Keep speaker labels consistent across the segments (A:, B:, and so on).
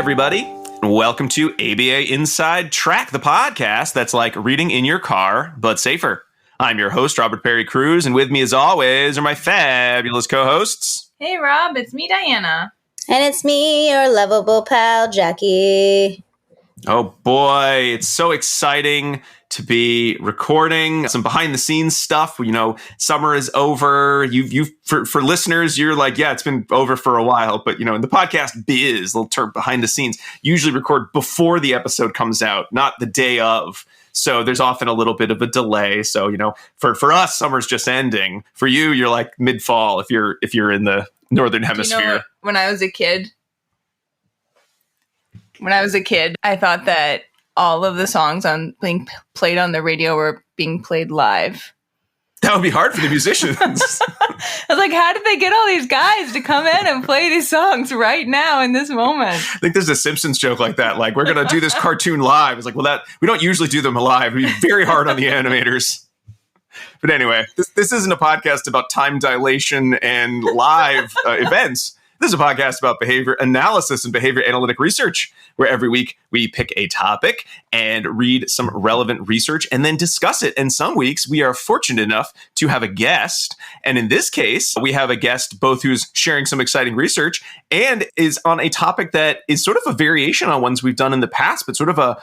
A: everybody. Welcome to ABA Inside Track, the podcast that's like reading in your car, but safer. I'm your host, Robert Perry Cruz, and with me, as always, are my fabulous co-hosts.
B: Hey, Rob, it's me, Diana.
C: And it's me, your lovable pal, Jackie.
A: Oh boy, it's so exciting to be recording some behind-the-scenes stuff. You know, summer is over. For listeners, you're like, yeah, it's been over for a while. But, you know, in the podcast biz, little term behind the scenes, usually record before the episode comes out, not the day of. So there's often a little bit of a delay. So, you know, for us, summer's just ending. For you, you're like mid-fall if you're in the northern hemisphere.
B: You know, when I was a kid, I thought that all of the songs being played on the radio were being played live.
A: That would be hard for the musicians.
B: I was like, how did they get all these guys to come in and play these songs right now in this moment?
A: I think there's a Simpsons joke like that. Like, we're going to do this cartoon live. It's like, well, we don't usually do them live. It'd be very hard on the animators. But anyway, this isn't a podcast about time dilation and live events. This is a podcast about behavior analysis and behavior analytic research, where every week we pick a topic and read some relevant research and then discuss it. And some weeks we are fortunate enough to have a guest. And in this case, we have a guest both who's sharing some exciting research and is on a topic that is sort of a variation on ones we've done in the past, but sort of a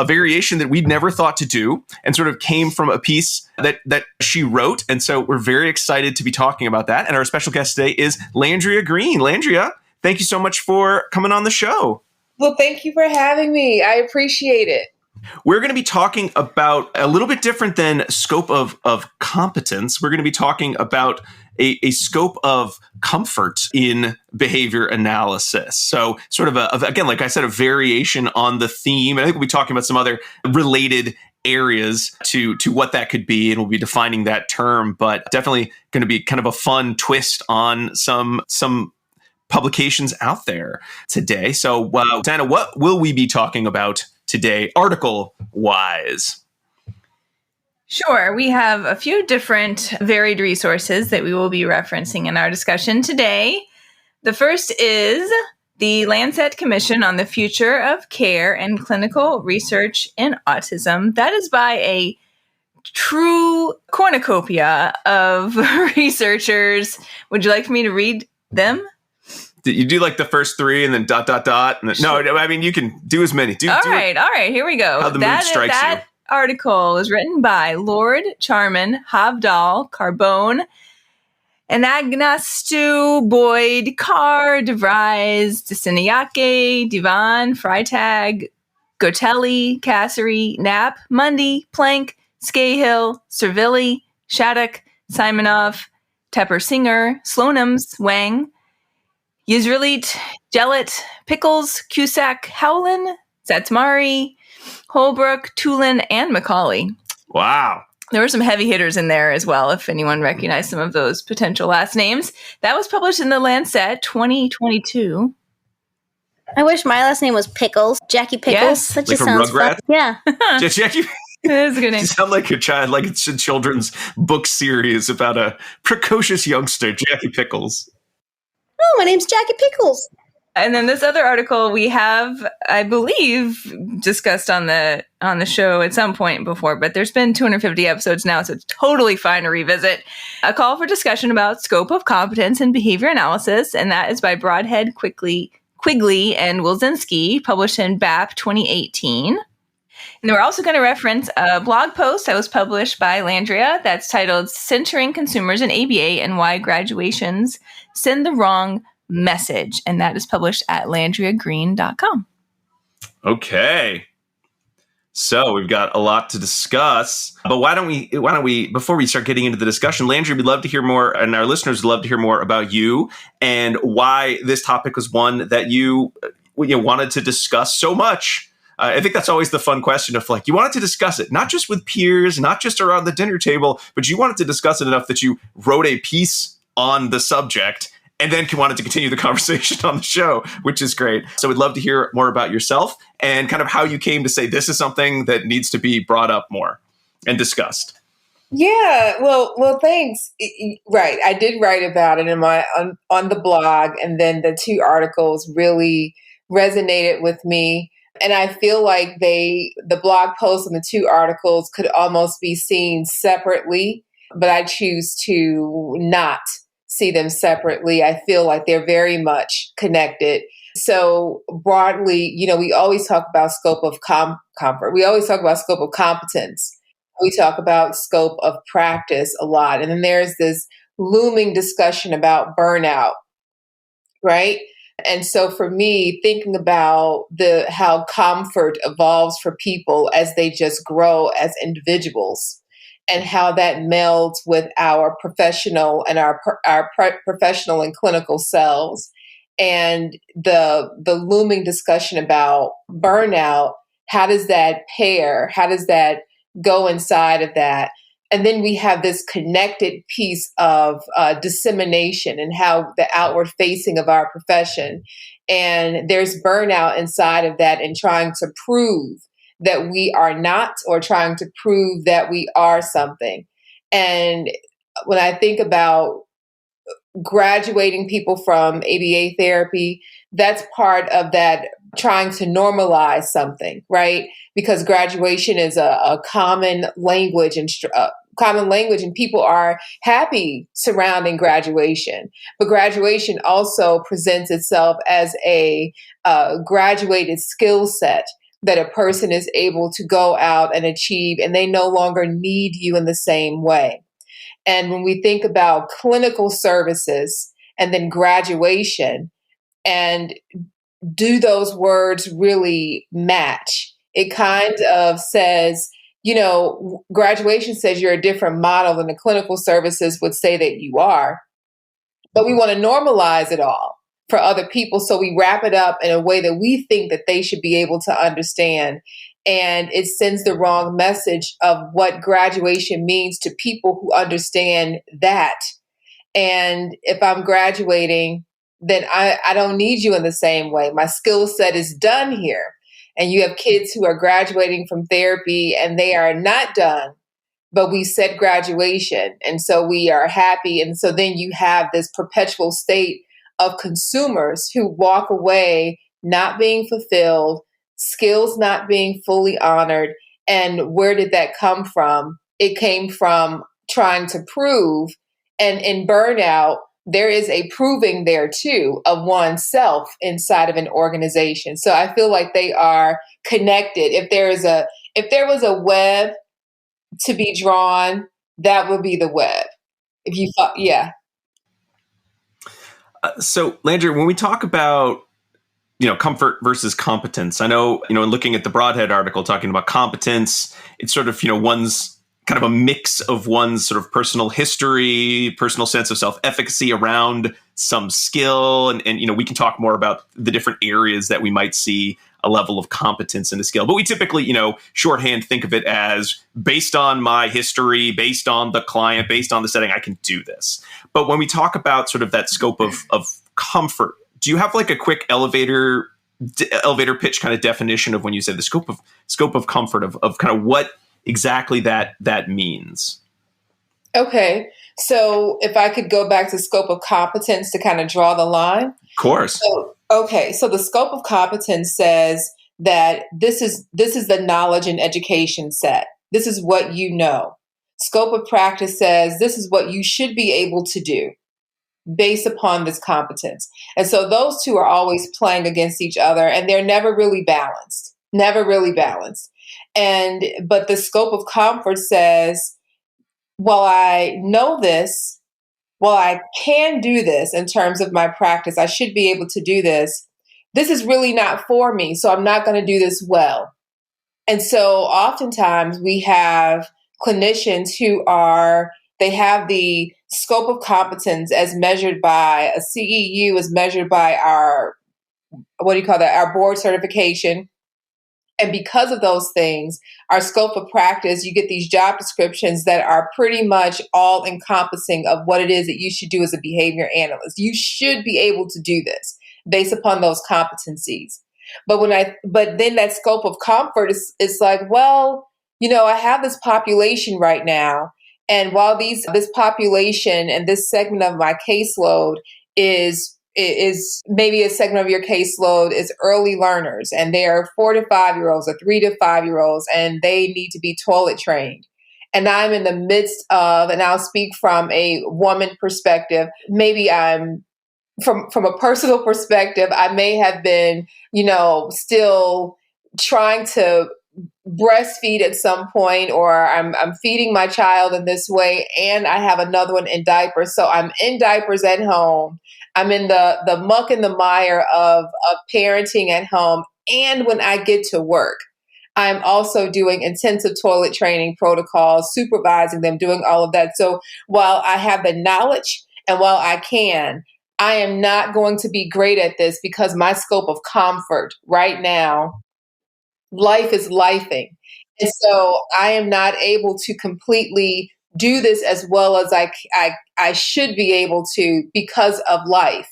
A: variation that we'd never thought to do and sort of came from a piece that she wrote. And so we're very excited to be talking about that. And our special guest today is Landria Green. Landria, thank you so much for coming on the show.
D: Well, thank you for having me. I appreciate it.
A: We're going to be talking about a little bit different than scope of competence. We're going to be talking about a scope of comfort in behavior analysis. So sort of, again, like I said, a variation on the theme. And I think we'll be talking about some other related areas to what that could be, and we'll be defining that term, but definitely going to be kind of a fun twist on some publications out there today. So, Diana, what will we be talking about today, article-wise?
B: Sure. We have a few different varied resources that we will be referencing in our discussion today. The first is the Lancet Commission on the Future of Care and Clinical Research in Autism. That is by a true cornucopia of reseachers. Would you like for me to read them?
A: You do like the first three and then ... And no, I mean, you can do as many. All
B: right. Here we go.
A: How the mood strikes you.
B: Article was written by Lord Charman, Havdal, Carbone, Anagnastu, Boyd, Carr, DeVries, Desiniake, Divan, Freitag, Gotelli, Cassery, Knapp, Mundy, Plank, Scahill, Servilli, Shattuck, Simonov, Tepper-Singer, Sloanums, Wang, Yisraelit, Jellett, Pickles, Cusack, Howlin, Zatzmari, Holbrook, Tulin, and Macaulay.
A: Wow.
B: There were some heavy hitters in there as well, if anyone recognized some of those potential last names. That was published in the Lancet 2022.
C: I wish my last name was Pickles. Jackie Pickles.
B: Yes.
C: That
A: Like
C: just
A: from
C: sounds fun.
A: Rugrats?
C: Yeah.
A: Jackie,
B: That is a good name.
A: you sound like a child, like it's a children's book series about a precocious youngster, Jackie Pickles.
C: Oh, my name's Jackie Pickles.
B: And then this other article we have, I believe, discussed on the show at some point before, but there's been 250 episodes now, so it's totally fine to revisit. A call for discussion about scope of competence and behavior analysis, and that is by Broadhead, Quigley, and Wilczynski, published in BAP 2018. And we're also going to reference a blog post that was published by Landria that's titled Centering Consumers in ABA and Why Graduations Send the Wrong Message. And that is published at LandriaGreen.com.
A: Okay. So we've got a lot to discuss, but why don't we, before we start getting into the discussion, Landria, we'd love to hear more, and our listeners would love to hear more about you and why this topic was one that you wanted to discuss so much. I think that's always the fun question of like, you wanted to discuss it, not just with peers, not just around the dinner table, but you wanted to discuss it enough that you wrote a piece on the subject and then wanted to continue the conversation on the show, which is great. So we'd love to hear more about yourself and kind of how you came to say this is something that needs to be brought up more and discussed.
D: Yeah, well, thanks. Right, I did write about it in my on the blog, and then the two articles really resonated with me. And I feel like the blog posts and the two articles could almost be seen separately, but I choose to not see them separately. I feel like they're very much connected. So broadly, we always talk about scope of comfort. We always talk about scope of competence. We talk about scope of practice a lot. And then there's this looming discussion about burnout, right? And so for me, thinking about how comfort evolves for people as they just grow as individuals, and how that melds with our professional and our professional and clinical selves, and the looming discussion about burnout, how does that pair? How does that go inside of that? And then we have this connected piece of dissemination and how the outward facing of our profession. And there's burnout inside of that, and trying to prove that we are not, or trying to prove that we are something. And when I think about graduating people from ABA therapy, that's part of that, trying to normalize something, right? Because graduation is a common language, and people are happy surrounding graduation. But graduation also presents itself as a graduated skill set that a person is able to go out and achieve, and they no longer need you in the same way. And when we think about clinical services and then graduation, and do those words really match? It kind of says, graduation says you're a different model than the clinical services would say that you are. But we want to normalize it all for other people. So we wrap it up in a way that we think that they should be able to understand. And it sends the wrong message of what graduation means to people who understand that. And if I'm graduating, then I don't need you in the same way. My skill set is done here. And you have kids who are graduating from therapy and they are not done, but we set graduation. And so we are happy. And so then you have this perpetual state of consumers who walk away not being fulfilled, skills not being fully honored. And where did that come from? It came from trying to prove. And in burnout, there is a proving there too of oneself inside of an organization. So I feel like they are connected. If there was a web to be drawn, that would be the web. If you thought, yeah.
A: So Landria, when we talk about comfort versus competence, I know in looking at the Broadhead article talking about competence, it's sort of one's kind of a mix of one's sort of personal history, personal sense of self-efficacy around some skill. And we can talk more about the different areas that we might see a level of competence in a skill. But we typically, shorthand think of it as based on my history, based on the client, based on the setting, I can do this. But when we talk about sort of that scope of comfort, do you have like a quick elevator pitch kind of definition of when you say the scope of comfort of kind of what exactly that means?
D: Okay. So if I could go back to scope of competence to kind of draw the line.
A: Of course.
D: So the scope of competence says that this is the knowledge and education set. This is what you know. Scope of practice says this is what you should be able to do based upon this competence. And so those two are always playing against each other, and they're never really balanced. But the scope of comfort says, well, I know this, well, I can do this in terms of my practice, I should be able to do this. This is really not for me, so I'm not going to do this well. And so oftentimes we have clinicians who they have the scope of competence as measured by a CEU, as measured by our board certification. And because of those things, our scope of practice, you get these job descriptions that are pretty much all encompassing of what it is that you should do as a behavior analyst. You should be able to do this based upon those competencies. But then that scope of comfort is like, well, I have this population right now. And while this population and this segment of my caseload is is maybe a segment of your caseload is early learners, and they are 4 to 5 year olds or 3 to 5 year olds, and they need to be toilet trained. And I'm in the midst of, and I'll speak from a woman perspective, maybe I'm from a personal perspective, I may have been, still trying to breastfeed at some point, or I'm feeding my child in this way, and I have another one in diapers. So I'm in diapers at home. I'm in the muck and the mire of parenting at home. And when I get to work, I'm also doing intensive toilet training protocols, supervising them, doing all of that. So while I have the knowledge and while I am not going to be great at this because my scope of comfort right now, life is lifing. And so I am not able to completely do this as well as I should be able to because of life.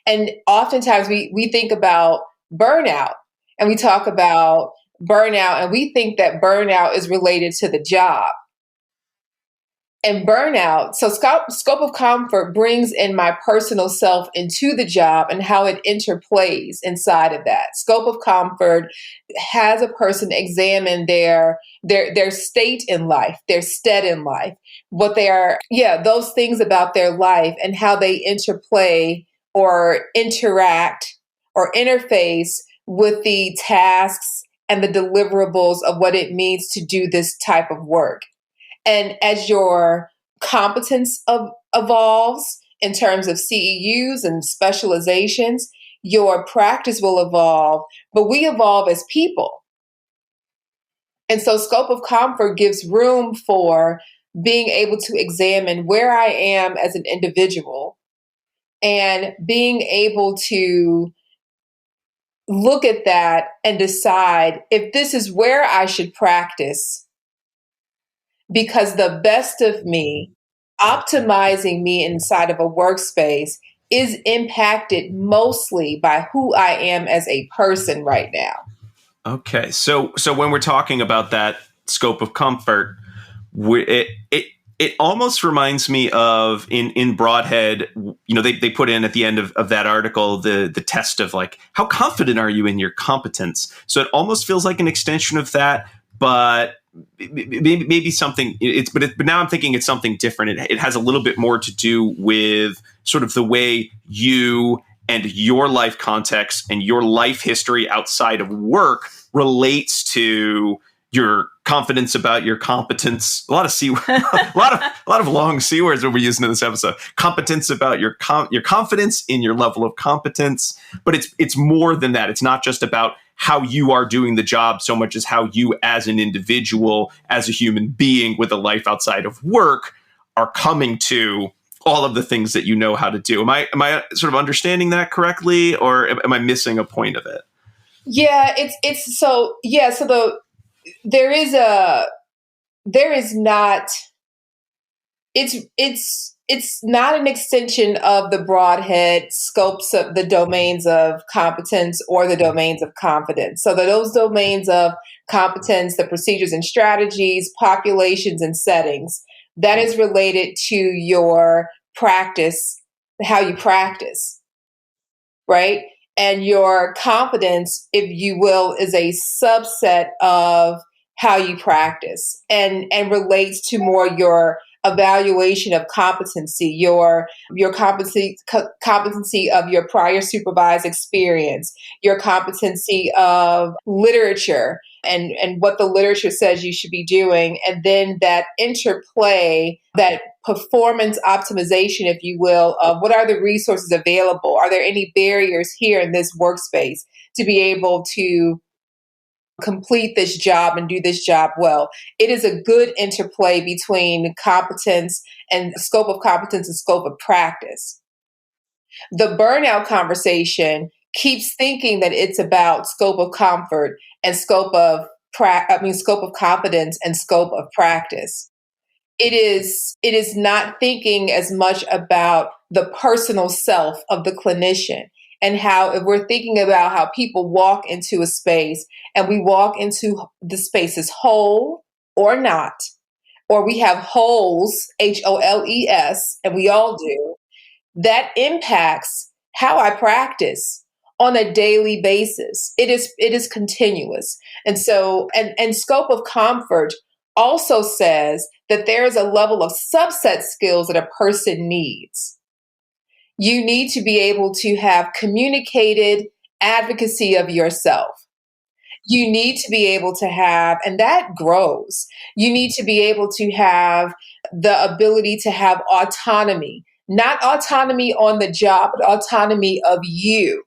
D: And oftentimes we think about burnout, and we talk about burnout, and we think that burnout is related to the job. And burnout, so scope of comfort brings in my personal self into the job and how it interplays inside of that. Scope of comfort has a person examine their state in life, their stead in life, what they are, those things about their life and how they interplay or interact or interface with the tasks and the deliverables of what it means to do this type of work. And as your competence evolves in terms of CEUs and specializations, your practice will evolve, but we evolve as people. And so scope of comfort gives room for being able to examine where I am as an individual and being able to look at that and decide if this is where I should practice, because the best of me, optimizing me inside of a workspace, is impacted mostly by who I am as a person right now.
A: Okay, so when we're talking about that scope of comfort, it almost reminds me of in Broadhead, they put in at the end of that article the test of like, how confident are you in your competence? So it almost feels like an extension of that, but maybe something. But now I'm thinking it's something different. It has a little bit more to do with sort of the way you and your life context and your life history outside of work relates to your confidence about your competence. A lot of a lot of long C words that we're using in this episode. Competence about your confidence in your level of competence, but it's more than that. It's not just about how you are doing the job so much as how you as an individual, as a human being with a life outside of work, are coming to all of the things that you know how to do. Am I sort of understanding that correctly, or am I missing a point of it?
D: Yeah, so there is not, it's not an extension of the Broadhead scopes of the domains of competence or the domains of confidence. So that those domains of competence, the procedures and strategies, populations and settings, that is related to your practice, how you practice, right? And your confidence, if you will, is a subset of how you practice and relates to more your evaluation of competency, your competency of your prior supervised experience, your competency of literature and what the literature says you should be doing, and then that interplay, that performance optimization, if you will, of what are the resources available? Are there any barriers here in this workspace to be able to complete this job and do this job well? It is a good interplay between competence and scope of competence and scope of practice. The burnout conversation keeps thinking that it's about scope of comfort and scope of competence and scope of practice. It is not thinking as much about the personal self of the clinician, and how, if we're thinking about how people walk into a space and we walk into the spaces whole or not, or we have holes, HOLES, and we all do, that impacts how I practice on a daily basis. It is continuous. And so, and scope of comfort also says that there is a level of subset skills that a person needs. You need to be able to have communicated advocacy of yourself. You need to be able to have, and that grows, you need to be able to have the ability to have autonomy, not autonomy on the job, but autonomy of you.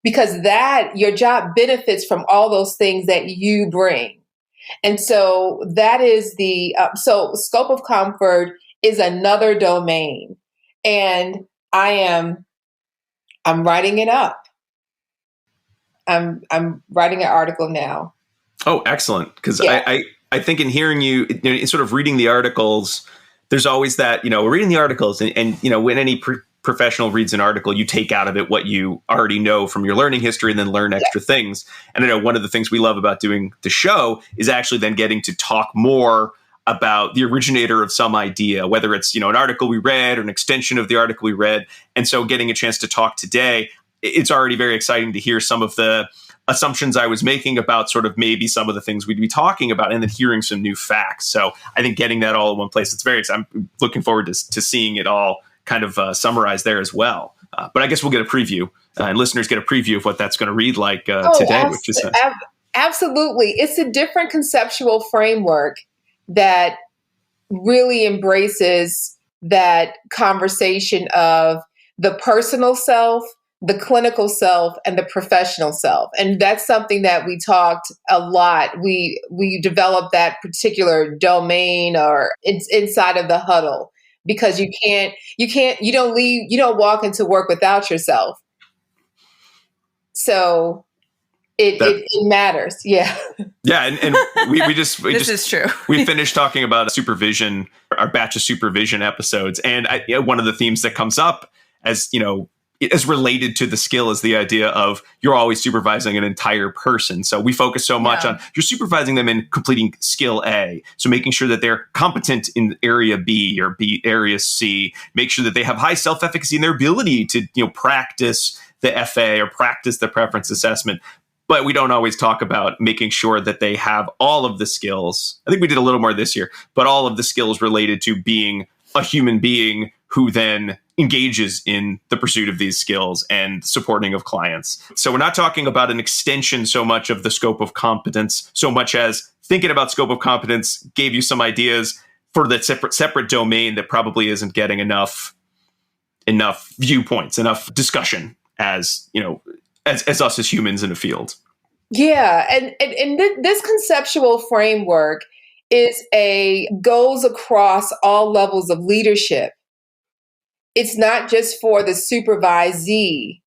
D: Because that, your job benefits from all those things that you bring. And so that is so scope of comfort is another domain. And I'm writing it up. I'm writing an article now.
A: Oh, excellent. Because
D: Yeah.
A: I think in hearing you, in sort of reading the articles, there's always that, we're reading the articles and when any professional reads an article, you take out of it what you already know from your learning history and then learn extra things. And I know one of the things we love about doing the show is actually then getting to talk more about the originator of some idea, whether it's, an article we read or an extension of the article we read. And so getting a chance to talk today, it's already very exciting to hear some of the assumptions I was making about sort of maybe some of the things we'd be talking about and then hearing some new facts. So I think getting that all in one place, it's very exciting. I'm looking forward to seeing it all kind of summarized there as well. But I guess we'll get a preview and listeners get a preview of what that's going to read like today, which is
D: absolutely. It's a different conceptual framework that really embraces that conversation of the personal self, the clinical self, and the professional self. And that's something that we talked a lot. We developed that particular domain, or it's inside of the huddle, because you don't walk into work without yourself. So it matters. Yeah.
A: Yeah. And we just
B: is true.
A: We finished talking about supervision, our batch of supervision episodes. And one of the themes that comes up as related to the skill is the idea of you're always supervising an entire person. So we focus so much on you're supervising them in completing skill A. So making sure that they're competent in area B or area C, make sure that they have high self-efficacy in their ability to, practice the FA or practice the preference assessment. But we don't always talk about making sure that they have all of the skills. I think we did a little more this year, but all of the skills related to being a human being who then engages in the pursuit of these skills and supporting of clients. So we're not talking about an extension so much of the scope of competence, so much as thinking about scope of competence gave you some ideas for that separate domain that probably isn't getting enough viewpoints, enough discussion as us as humans in a field.
D: Yeah, and this conceptual framework goes across all levels of leadership. It's not just for the supervisee.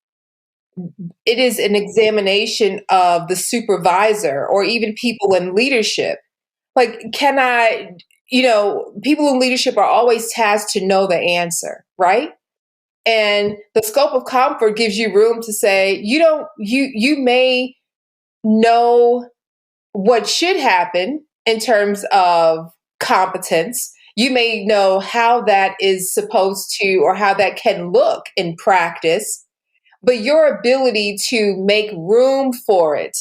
D: It is an examination of the supervisor or even people in leadership. Like, people in leadership are always tasked to know the answer, right? And the scope of comfort gives you room to say, you may know what should happen in terms of competence. You may know how that is supposed to, or how that can look in practice, but your ability to make room for it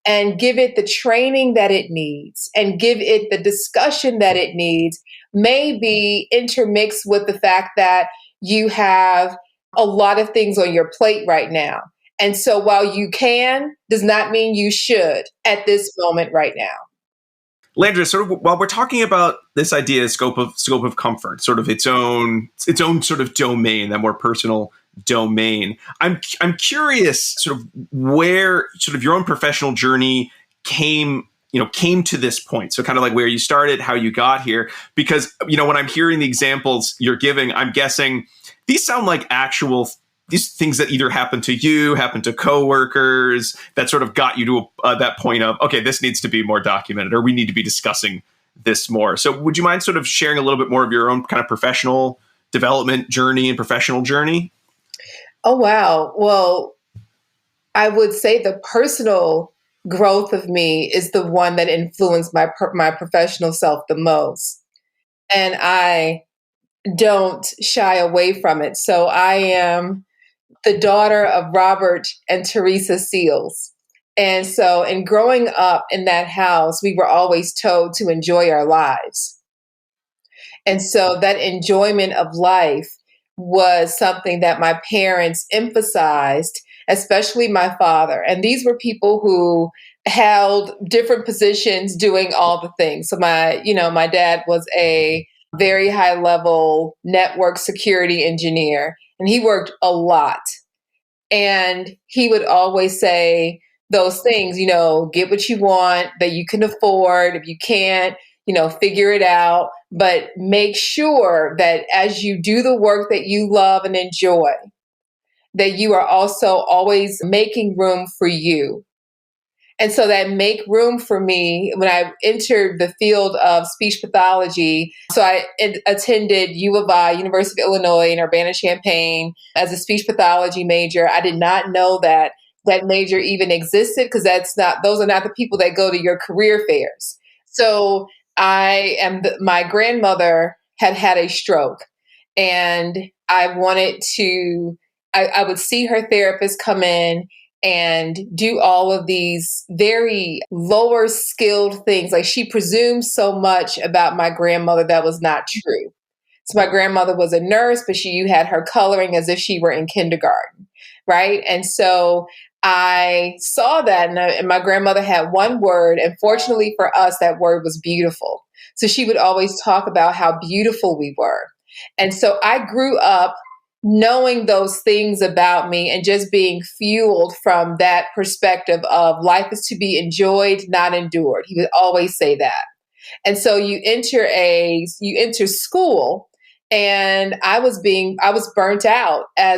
D: and give it the training that it needs and give it the discussion that it needs may be intermixed with the fact that you have a lot of things on your plate right now. And so while you can, does not mean you should at this moment right now.
A: Landria, sort of while we're talking about this idea of scope of comfort, sort of its own sort of domain, that more personal domain, I'm curious sort of where sort of your own professional journey came to this point. So kind of like where you started, how you got here, because when I'm hearing the examples you're giving, I'm guessing these sound like these things that either happened to you, happened to coworkers, that sort of got you to that point of, okay, this needs to be more documented, or we need to be discussing this more. So would you mind sort of sharing a little bit more of your own kind of professional development journey and professional journey?
D: Oh, wow. Well, I would say the personal growth of me is the one that influenced my professional self the most. And I don't shy away from it. So I am the daughter of Robert and Teresa Seals. And so, in growing up in that house, we were always told to enjoy our lives. And so, that enjoyment of life was something that my parents emphasized, especially my father. And these were people who held different positions doing all the things. So, my dad was a very high level network security engineer, and he worked a lot. And he would always say those things, get what you want that you can afford. If you can't, figure it out. But make sure that as you do the work that you love and enjoy, that you are also always making room for you. And so that make room for me when I entered the field of speech pathology. So I attended U of I, University of Illinois in Urbana-Champaign as a speech pathology major. I did not know that major even existed because those are not the people that go to your career fairs. So my grandmother had a stroke, and I would see her therapist come in and do all of these very lower skilled things. Like, she presumed so much about my grandmother that was not true. So my grandmother was a nurse, but you had her coloring as if she were in kindergarten, right? And so I saw that, and my grandmother had one word, and fortunately for us, that word was beautiful. So she would always talk about how beautiful we were. And so I grew up knowing those things about me and just being fueled from that perspective of life is to be enjoyed, not endured. He would always say that. And so you enter school, and I was burnt out I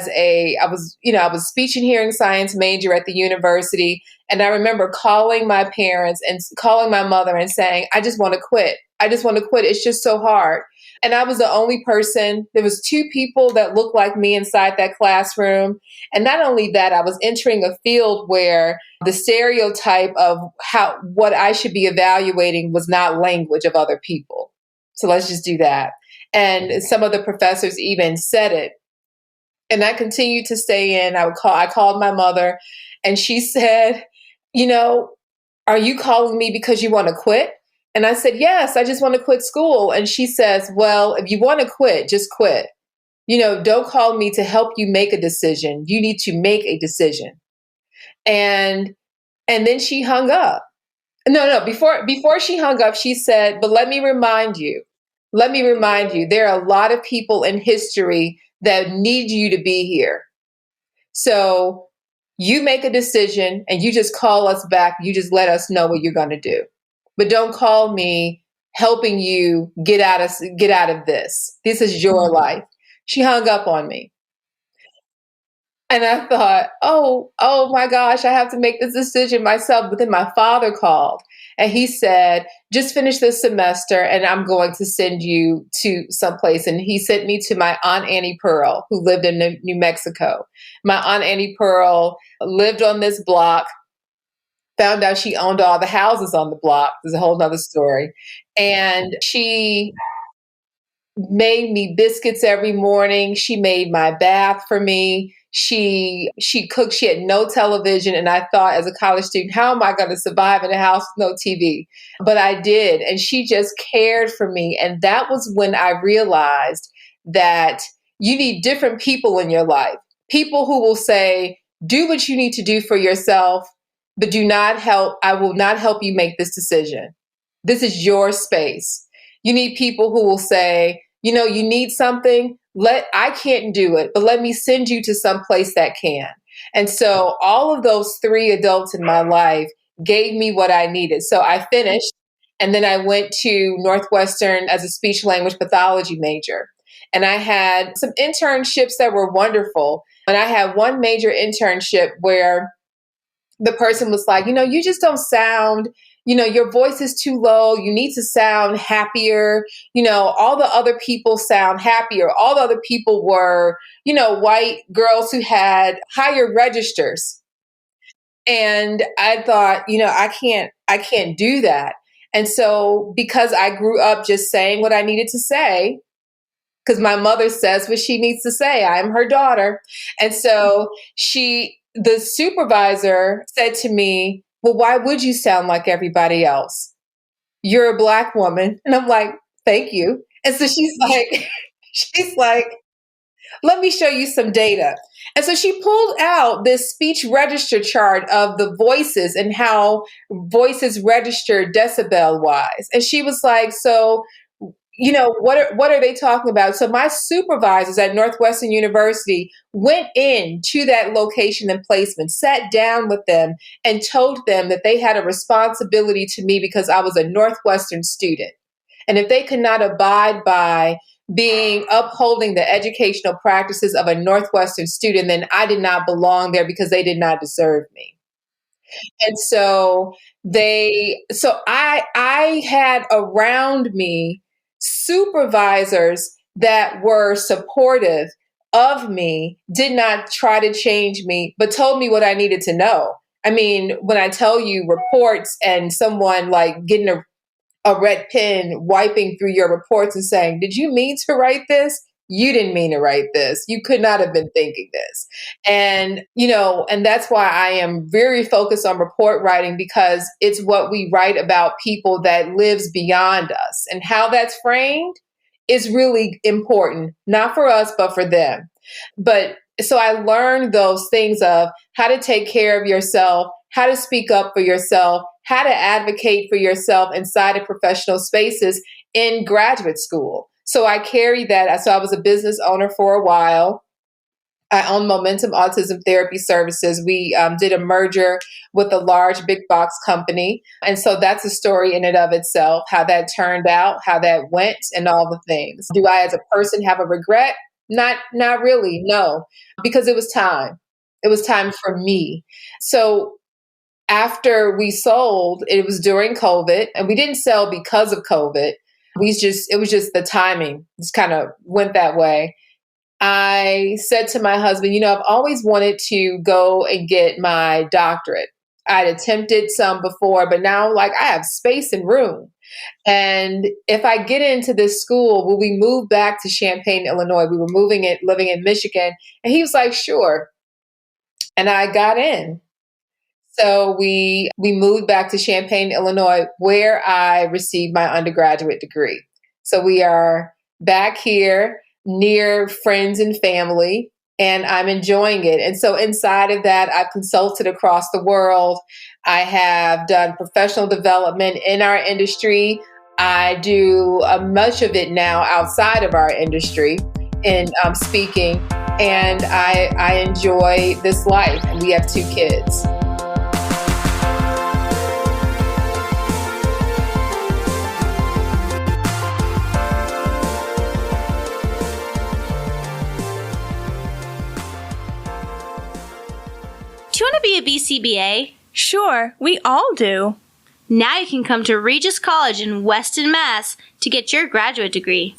D: was speech and hearing science major at the university. And I remember calling my parents and calling my mother and saying, I just want to quit. I just want to quit. It's just so hard. And I was the only person. There was 2 people that looked like me inside that classroom. And not only that, I was entering a field where the stereotype of what I should be evaluating was not language of other people. So let's just do that. And some of the professors even said it. And I continued to stay in. I called my mother, and she said, are you calling me because you want to quit? And I said, yes, I just want to quit school. And she says, well, if you want to quit, just quit. Don't call me to help you make a decision. You need to make a decision. And then she hung up. No, before she hung up, she said, but let me remind you, there are a lot of people in history that need you to be here. So you make a decision and you just call us back. You just let us know what you're going to do. But don't call me helping you get out of this. This is your life. She hung up on me. And I thought, oh my gosh, I have to make this decision myself. But then my father called, and he said, just finish this semester and I'm going to send you to someplace. And he sent me to my Aunt Annie Pearl, who lived in New Mexico. My Aunt Annie Pearl lived on this block, found out she owned all the houses on the block. There's a whole nother story. And she made me biscuits every morning. She made my bath for me. She cooked. She had no television. And I thought, as a college student, how am I going to survive in a house with no TV? But I did. And she just cared for me. And that was when I realized that you need different people in your life. People who will say, do what you need to do for yourself, but I will not help you make this decision. This is your space. You need people who will say, you need something, I can't do it, but let me send you to some place that can. And so all of those 3 adults in my life gave me what I needed. So I finished, and then I went to Northwestern as a speech language pathology major. And I had some internships that were wonderful. And I had one major internship where the person was like, you just don't sound, your voice is too low. You need to sound happier. All the other people sound happier. All the other people were, white girls who had higher registers. And I thought, I can't do that. And so because I grew up just saying what I needed to say, because my mother says what she needs to say. I am her daughter. And so the supervisor said to me, well, why would you sound like everybody else? You're a Black woman. And I'm like, thank you. And so she's like, let me show you some data. And so she pulled out this speech register chart of the voices and how voices register decibel wise. And she was like, so, what are they talking about? So my supervisors at Northwestern University went in to that location and placement, sat down with them and told them that they had a responsibility to me because I was a Northwestern student. And if they could not abide by upholding the educational practices of a Northwestern student, then I did not belong there because they did not deserve me. And so I had around me supervisors that were supportive of me, did not try to change me, but told me what I needed to know. I mean, when I tell you reports and someone like getting a red pen, wiping through your reports and saying, did you mean to write this? You didn't mean to write this. You could not have been thinking this. And, and that's why I am very focused on report writing, because it's what we write about people that lives beyond us, and how that's framed is really important, not for us, but for them. But so I learned those things of how to take care of yourself, how to speak up for yourself, how to advocate for yourself inside of professional spaces in graduate school. So I carried that. So I was a business owner for a while. I own Momentum Autism Therapy Services. We did a merger with a large big box company. And so that's a story in and of itself, how that turned out, how that went, and all the things. Do I as a person have a regret? Not really, no, because it was time. It was time for me. So after we sold, it was during COVID, and we didn't sell because of COVID. It was just the timing just kind of went that way. I said to my husband, I've always wanted to go and get my doctorate. I'd attempted some before, but now I have space and room. And if I get into this school, will we move back to Champaign, Illinois? We were living in Michigan. And he was like, sure. And I got in. So we moved back to Champaign, Illinois, where I received my undergraduate degree. So we are back here near friends and family, and I'm enjoying it. And so inside of that, I've consulted across the world. I have done professional development in our industry. I do much of it now outside of our industry in speaking, and I enjoy this life. And we have 2 kids.
E: Do you want to be a BCBA?
B: Sure, we all do.
E: Now you can come to Regis College in Weston, Mass. to get your graduate degree.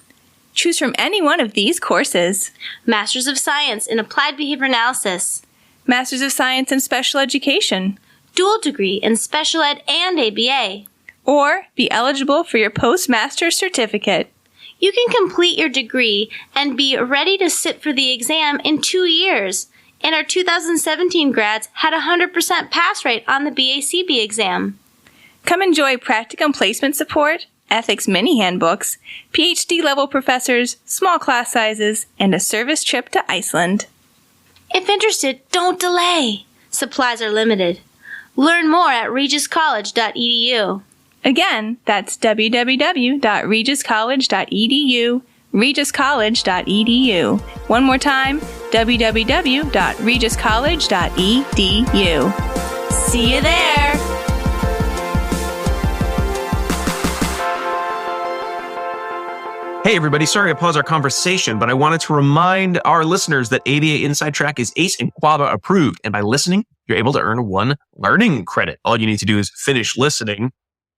B: Choose from any one of these courses.
E: Masters of Science in Applied Behavior Analysis.
B: Masters of Science in Special Education.
E: Dual degree in Special Ed and ABA.
B: Or be eligible for your postmaster's certificate.
E: You can complete your degree and be ready to sit for the exam in 2 years. And our 2017 grads had a 100% pass rate on the BACB exam.
B: Come enjoy practicum placement support, ethics mini handbooks, PhD level professors, small class sizes, and a service trip to Iceland.
E: If interested, don't delay. Supplies are limited. Learn more at regiscollege.edu.
B: Again, that's www.regiscollege.edu, regiscollege.edu. One more time, www.regiscollege.edu.
E: See you there!
A: Hey everybody, sorry I paused our conversation, but I wanted to remind our listeners that ABA Inside Track is ACE and QABA approved, and by listening, you're able to earn 1 learning credit. All you need to do is finish listening,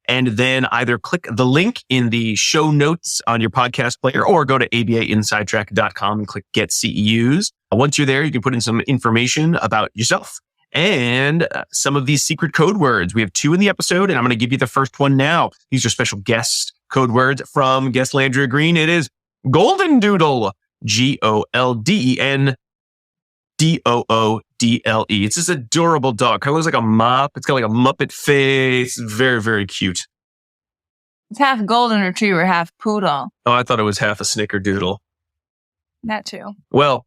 A: and then either click the link in the show notes on your podcast player or go to abainsidetrack.com and click Get CEUs. Once you're there, you can put in some information about yourself and some of these secret code words. We have 2 in the episode, and I'm going to give you the first one now. These are special guest code words from guest Landria Green. It is Golden Doodle, GOLDENDOODLE. It's this adorable dog. Kind of looks like a mop. It's got like a Muppet face. Very, very cute.
B: It's half golden retriever, half poodle.
A: Oh, I thought it was half a snickerdoodle.
B: That too.
A: Well,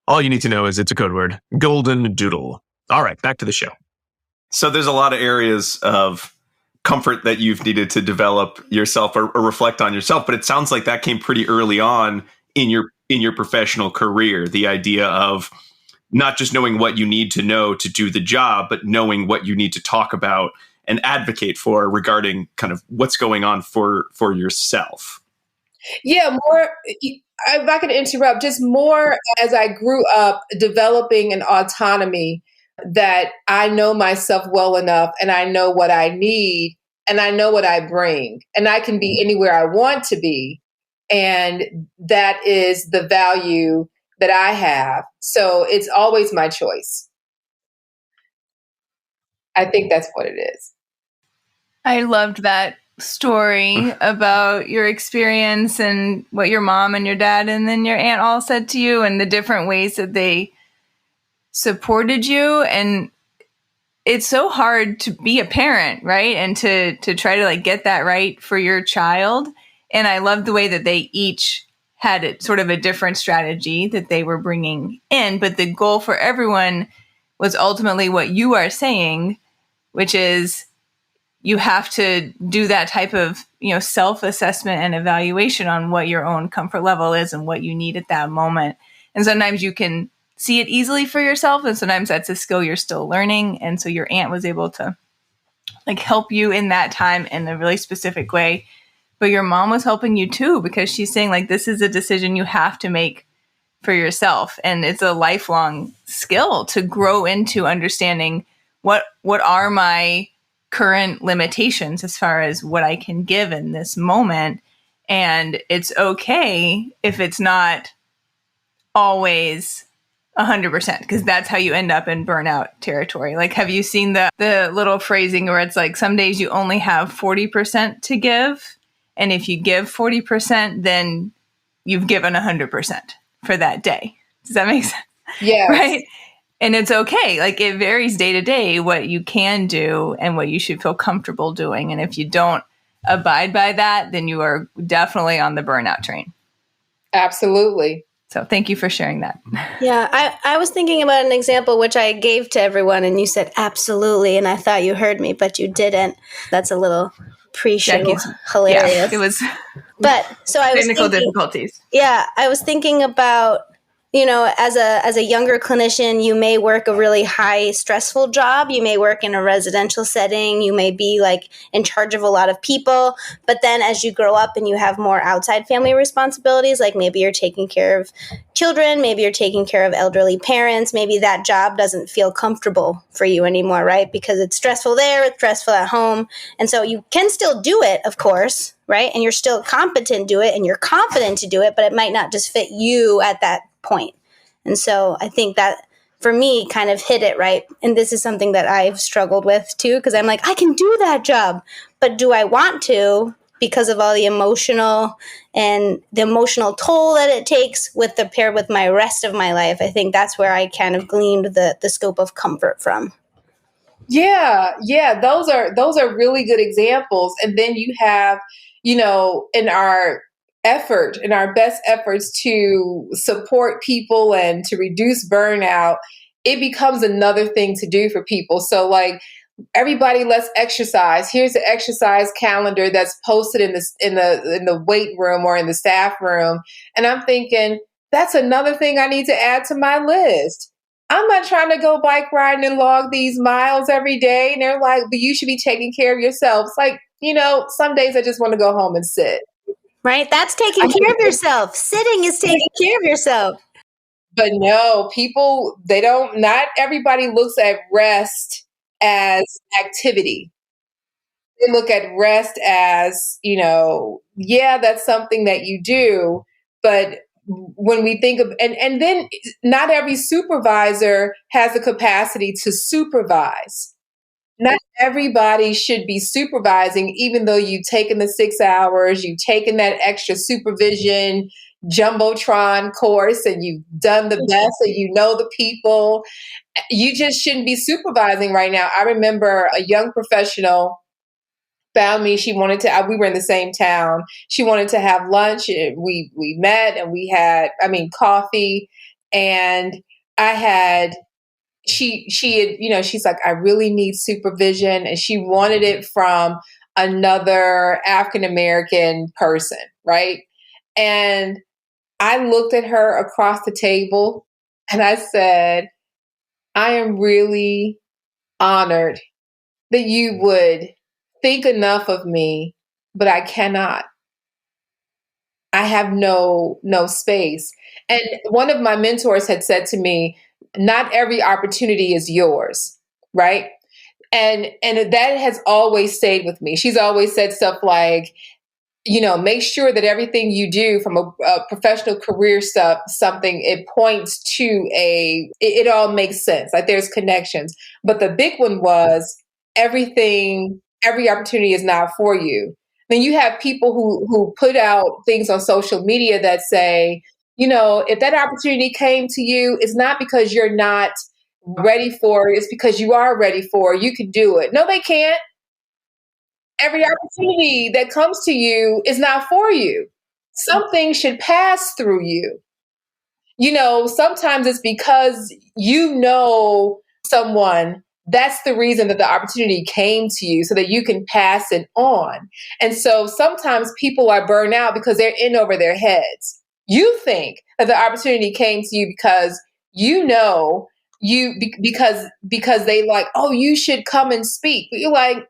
A: all you need to know is it's a code word. Golden Doodle. All right, back to the show. So there's a lot of areas of comfort that you've needed to develop yourself or reflect on yourself, but it sounds like that came pretty early on in your professional career. The idea of not just knowing what you need to know to do the job, but knowing what you need to talk about and advocate for regarding kind of what's going on for yourself.
D: Yeah, more, if I could interrupt, just more as I grew up developing an autonomy that I know myself well enough and I know what I need and I know what I bring and I can be anywhere I want to be. And that is the value that I have. So it's always my choice. I think that's what it is.
B: I loved that story about your experience and what your mom and your dad and then your aunt all said to you and the different ways that they supported you. And it's so hard to be a parent, right? And to try to like get that right for your child. And I love the way that they each had it sort of a different strategy that they were bringing in. But the goal for everyone was ultimately what you are saying, which is you have to do that type of, self-assessment and evaluation on what your own comfort level is and what you need at that moment. And sometimes you can see it easily for yourself, and sometimes that's a skill you're still learning. And so your aunt was able to like help you in that time in a really specific way. But your mom was helping you too, because she's saying like, this is a decision you have to make for yourself. And it's a lifelong skill to grow into understanding what are my current limitations as far as what I can give in this moment. And it's okay if it's not always 100%, because that's how you end up in burnout territory. Like, have you seen the little phrasing where it's like, some days you only have 40% to give. And if you give 40%, then you've given 100% for that day. Does that make sense?
D: Yeah.
B: Right. And it's okay. Like, it varies day to day what you can do and what you should feel comfortable doing. And if you don't abide by that, then you are definitely on the burnout train.
D: Absolutely.
B: So thank you for sharing that.
C: Yeah, I was thinking about an example which I gave to everyone, and you said absolutely, and I thought you heard me, but you didn't. That's a little pre-show
B: Jackie's,
C: hilarious.
B: Yeah, it was.
C: But so I was
B: technical
C: thinking,
B: difficulties.
C: Yeah, I was thinking about, as a younger clinician, you may work a really high stressful job. You may work in a residential setting. You may be like in charge of a lot of people. But then as you grow up and you have more outside family responsibilities, like maybe you're taking care of children, maybe you're taking care of elderly parents, maybe that job doesn't feel comfortable for you anymore, right? Because it's stressful there, it's stressful at home. And so you can still do it, of course, right? And you're still competent to do it and you're confident to do it, but it might not just fit you at that point. And so I think that for me kind of hit it right. And this is something that I've struggled with too, because I'm like, I can do that job, but do I want to? Because of all the emotional and the emotional toll that it takes paired with my rest of my life. I think that's where I kind of gleaned the scope of comfort from.
D: Yeah. Those are really good examples. And then you have, in our best efforts to support people and to reduce burnout, it becomes another thing to do for people. So like, everybody, let's exercise. Here's the exercise calendar that's posted in the weight room or in the staff room. And I'm thinking, that's another thing I need to add to my list. I'm not trying to go bike riding and log these miles every day. And they're like, but you should be taking care of yourself. It's like, some days I just want to go home and sit.
C: Right? That's taking care of yourself. Sitting is taking care of yourself.
D: But no, people, not everybody looks at rest as activity. They look at rest as, that's something that you do. But when we think of, and then not every supervisor has the capacity to supervise. Not everybody should be supervising, even though you've taken the 6 hours, you've taken that extra supervision, Jumbotron course and you've done the best and you know the people. You just shouldn't be supervising right now. I remember a young professional found me. She wanted to, we were in the same town. She wanted to have lunch. We met and we had, coffee. And she had, she's like, I really need supervision. And she wanted it from another African-American person, right? And I looked at her across the table and I said, I am really honored that you would think enough of me, but I cannot. I have no space. And one of my mentors had said to me, not every opportunity is yours, right? And that has always stayed with me. She's always said stuff like, make sure that everything you do from a professional career stuff, something, it points to it all makes sense. Like there's connections. But the big one was every opportunity is not for you. Then you have people who put out things on social media that say, if that opportunity came to you, it's not because you're not ready for it. It's because you are ready for it. You can do it. No, they can't. Every opportunity that comes to you is not for you. Something should pass through you. Sometimes it's because someone, that's the reason that the opportunity came to you so that you can pass it on. And so sometimes people are burned out because they're in over their heads. You think that the opportunity came to you because because they like, oh, you should come and speak. But you're like,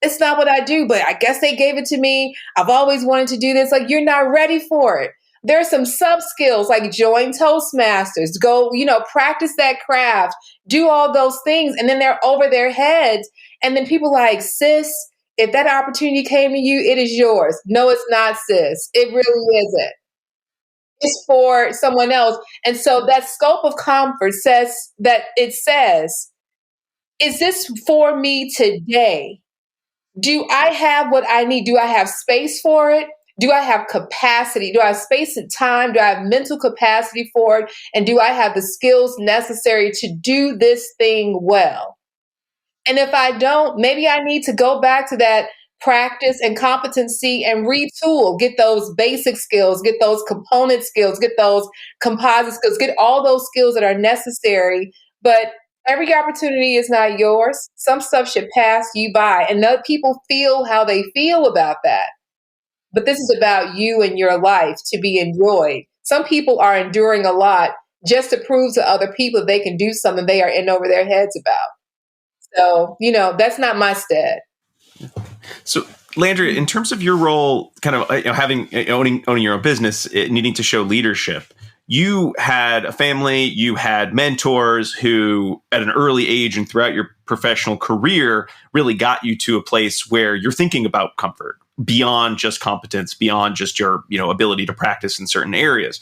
D: it's not what I do, but I guess they gave it to me. I've always wanted to do this. Like, you're not ready for it. There are some sub skills like join Toastmasters, go, practice that craft, do all those things. And then they're over their heads. And then people like, sis, if that opportunity came to you, it is yours. No, it's not, sis. It really isn't. It's for someone else. And so that scope of comfort says, is this for me today? Do I have what I need? Do I have space for it? Do I have capacity? Do I have space and time? Do I have mental capacity for it? And do I have the skills necessary to do this thing well? And if I don't, maybe I need to go back to that practice and competency and retool, get those basic skills, get those component skills, get those composite skills, get all those skills that are necessary. But every opportunity is not yours. Some stuff should pass you by, and other people feel how they feel about that. But this is about you and your life to be enjoyed. Some people are enduring a lot just to prove to other people they can do something they are in over their heads about. So, that's not my stead.
A: So, Landria, in terms of your role, kind of owning your own business, needing to show leadership, you had a family, you had mentors who at an early age and throughout your professional career really got you to a place where you're thinking about comfort beyond just competence, beyond just your ability to practice in certain areas.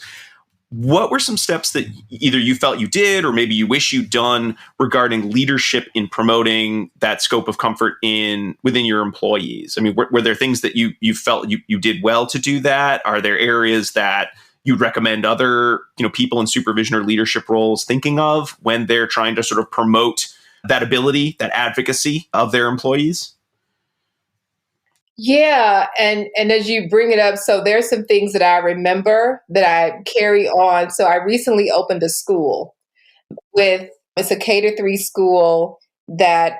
A: What were some steps that either you felt you did or maybe you wish you'd done regarding leadership in promoting that scope of comfort within your employees? I mean, were there things that you felt you did well to do that? Are there areas that you'd recommend other people in supervision or leadership roles thinking of when they're trying to sort of promote that ability, that advocacy of their employees?
D: Yeah. And as you bring it up, so there's some things that I remember that I carry on. So I recently opened a school it's a K-3 school that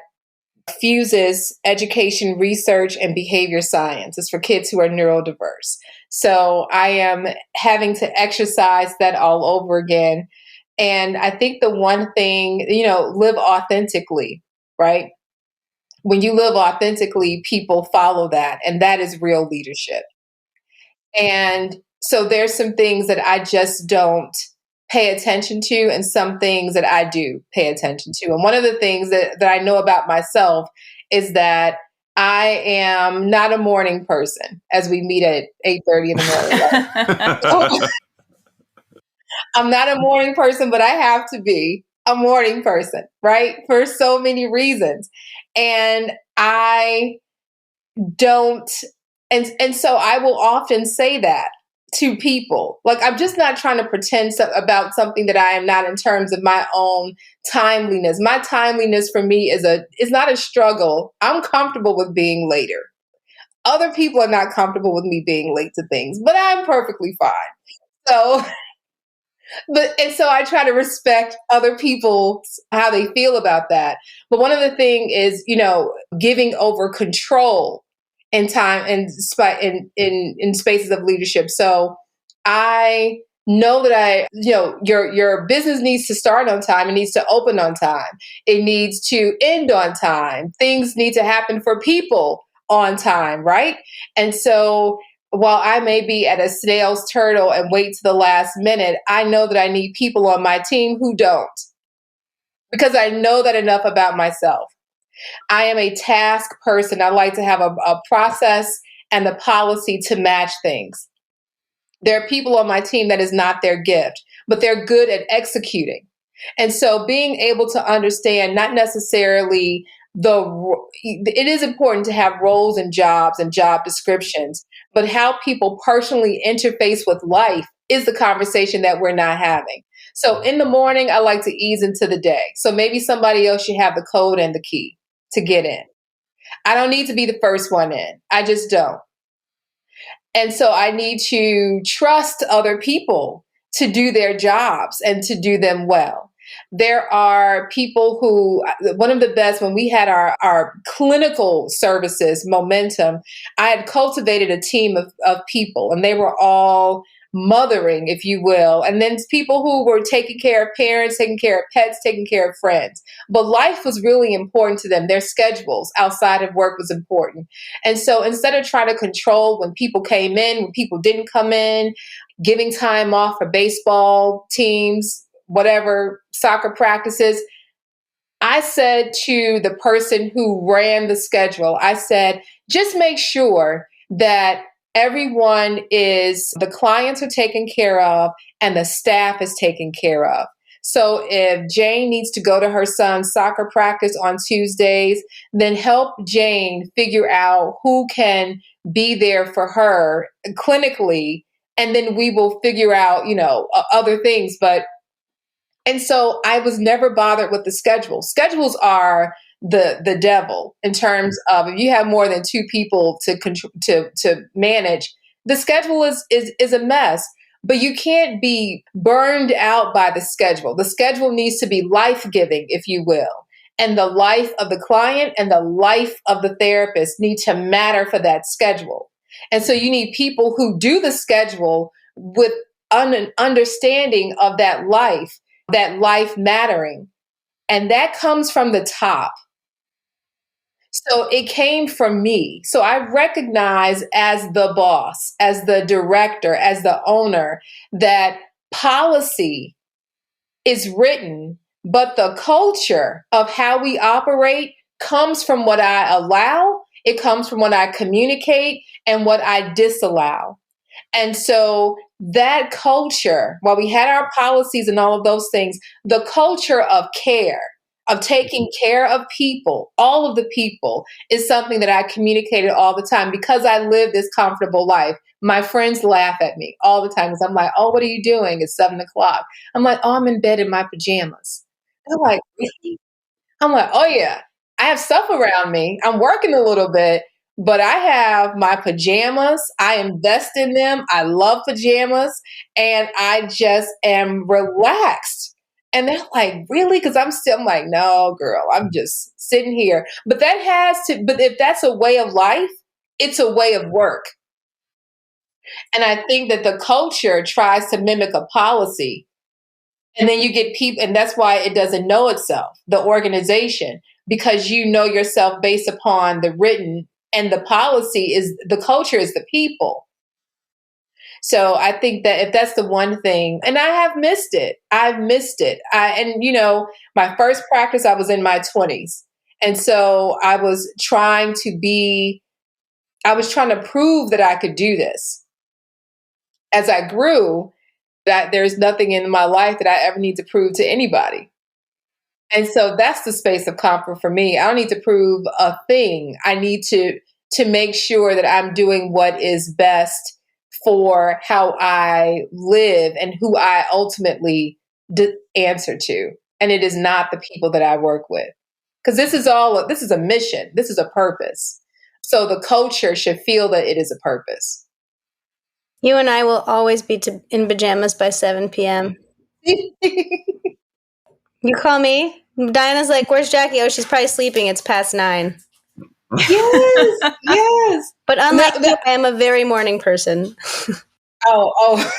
D: fuses education, research, and behavior science. It's for kids who are neurodiverse. So I am having to exercise that all over again. And I think the one thing, live authentically, right? When you live authentically, people follow that. And that is real leadership. And so there's some things that I just don't pay attention to and some things that I do pay attention to. And one of the things that I know about myself is that I am not a morning person, as we meet at 8:30 in the morning. I'm not a morning person, but I have to be a morning person, right? For so many reasons. And I don't, and so I will often say that to people. Like, I'm just not trying to pretend about something that I am not in terms of my own timeliness. My timeliness for me is not a struggle. I'm comfortable with being later. Other people are not comfortable with me being late to things, but I'm perfectly fine. So, and so I try to respect other people's how they feel about that. But one of the things is, giving over control in time and in spaces of leadership. So I know that your business needs to start on time. It needs to open on time. It needs to end on time. Things need to happen for people on time, right? And so while I may be at a snail's turtle and wait to the last minute, I know that I need people on my team who don't, because I know that enough about myself. I am a task person. I like to have a process and the policy to match things. There are people on my team that is not their gift, but they're good at executing. And so being able to understand not necessarily it is important to have roles and jobs and job descriptions, but how people personally interface with life is the conversation that we're not having. So in the morning, I like to ease into the day. So maybe somebody else should have the code and the key to get in. I don't need to be the first one in. I just don't. And so I need to trust other people to do their jobs and to do them well. There are people who, one of the best, when we had our clinical services, Momentum, I had cultivated a team of people, and they were all mothering, if you will. And then people who were taking care of parents, taking care of pets, taking care of friends. But life was really important to them. Their schedules outside of work was important. And so instead of trying to control when people came in, when people didn't come in, giving time off for baseball teams, whatever, soccer practices, I said to the person who ran the schedule, I said, just make sure that the clients are taken care of and the staff is taken care of. So if Jane needs to go to her son's soccer practice on Tuesdays, then help Jane figure out who can be there for her clinically, and then we will figure out, other things. And so I was never bothered with the schedule. Schedules are the devil in terms of if you have more than two people to manage, the schedule is a mess. But you can't be burned out by the schedule. The schedule needs to be life-giving, if you will. And the life of the client and the life of the therapist need to matter for that schedule. And so you need people who do the schedule with an understanding of that life mattering. And that comes from the top. So it came from me. So I recognize as the boss, as the director, as the owner, that policy is written, but the culture of how we operate comes from what I allow, it comes from what I communicate, and what I disallow. And so that culture, while we had our policies and all of those things, the culture of care, of taking care of people, all of the people, is something that I communicated all the time because I live this comfortable life. My friends laugh at me all the time because I'm like, oh, what are you doing? It's 7:00. I'm like, oh, I'm in bed in my pajamas. They're like, really? I'm like, oh yeah, I have stuff around me. I'm working a little bit, but I have my pajamas. I invest in them. I love pajamas, and I just am relaxed. And they're like, really? Because I'm like, no, girl, I'm just sitting here. But if that's a way of life, it's a way of work. And I think that the culture tries to mimic a policy. And then you get people, and that's why it doesn't know itself, the organization, because you know yourself based upon the written, and the culture is the people. So I think that if that's the one thing, and I have missed it, I've missed it. My first practice, I was in my 20s. And so I was trying to prove that I could do this. As I grew, that there's nothing in my life that I ever need to prove to anybody. And so that's the space of comfort for me. I don't need to prove a thing. I need to make sure that I'm doing what is best for how I live and who I ultimately answer to. And it is not the people that I work with. Because this is a mission. This is a purpose. So the culture should feel that it is a purpose.
C: You and I will always be in pajamas by 7 p.m. You call me. Diana's like, where's Jackie? Oh, she's probably sleeping. It's past 9.
D: Yes, yes.
C: But unlike you, I am a very morning person.
D: Oh.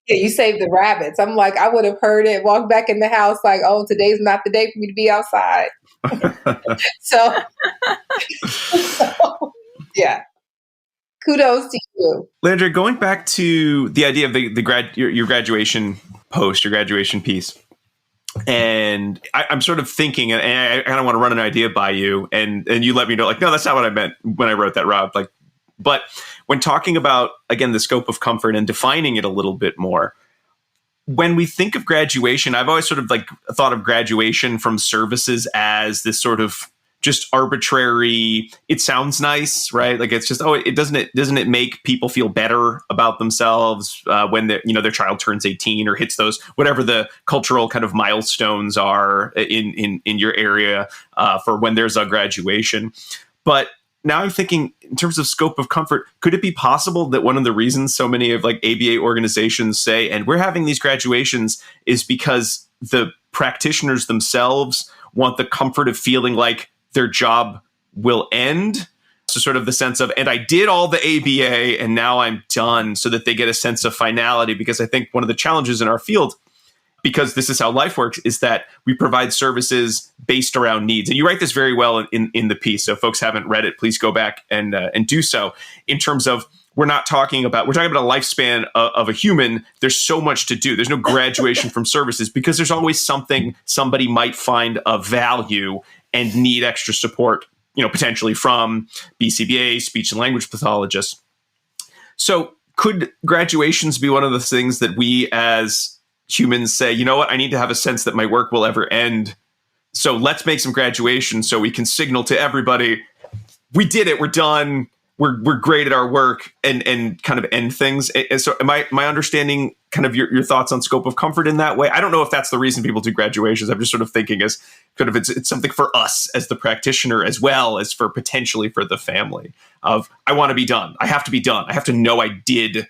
D: Yeah, you saved the rabbits. I'm like, I would have heard it, walked back in the house like, oh, today's not the day for me to be outside. so, yeah. Kudos to you.
A: Landria, going back to the idea of your graduation post, your graduation piece. And I'm sort of thinking, and I kind of want to run an idea by you, and you let me know, like, no, that's not what I meant when I wrote that, Rob. Like, but when talking about, again, the scope of comfort and defining it a little bit more, when we think of graduation, I've always sort of like thought of graduation from services as this sort of just arbitrary, it sounds nice, right? Like it's just, doesn't it make people feel better about themselves when their child turns 18 or hits those, whatever the cultural kind of milestones are in your area for when there's a graduation. But now I'm thinking in terms of scope of comfort, could it be possible that one of the reasons so many of like ABA organizations say, and we're having these graduations, is because the practitioners themselves want the comfort of feeling like their job will end? So sort of the sense of, and I did all the ABA and now I'm done, so that they get a sense of finality. Because I think one of the challenges in our field, because this is how life works, is that we provide services based around needs. And you write this very well in the piece. So if folks haven't read it, please go back and do so. In terms of, we're talking about a lifespan of a human. There's so much to do. There's no graduation from services, because there's always something somebody might find of value and need extra support, potentially from BCBA, speech and language pathologists. So could graduations be one of the things that we as humans say, you know what, I need to have a sense that my work will ever end. So let's make some graduation so we can signal to everybody, we did it, we're done, we're great at our work, and kind of end things. And so am I understanding kind of your thoughts on scope of comfort in that way? I don't know if that's the reason people do graduations. I'm just sort of thinking as kind of it's something for us as the practitioner, as well as for potentially for the family of, I want to be done. I have to be done. I have to know I did,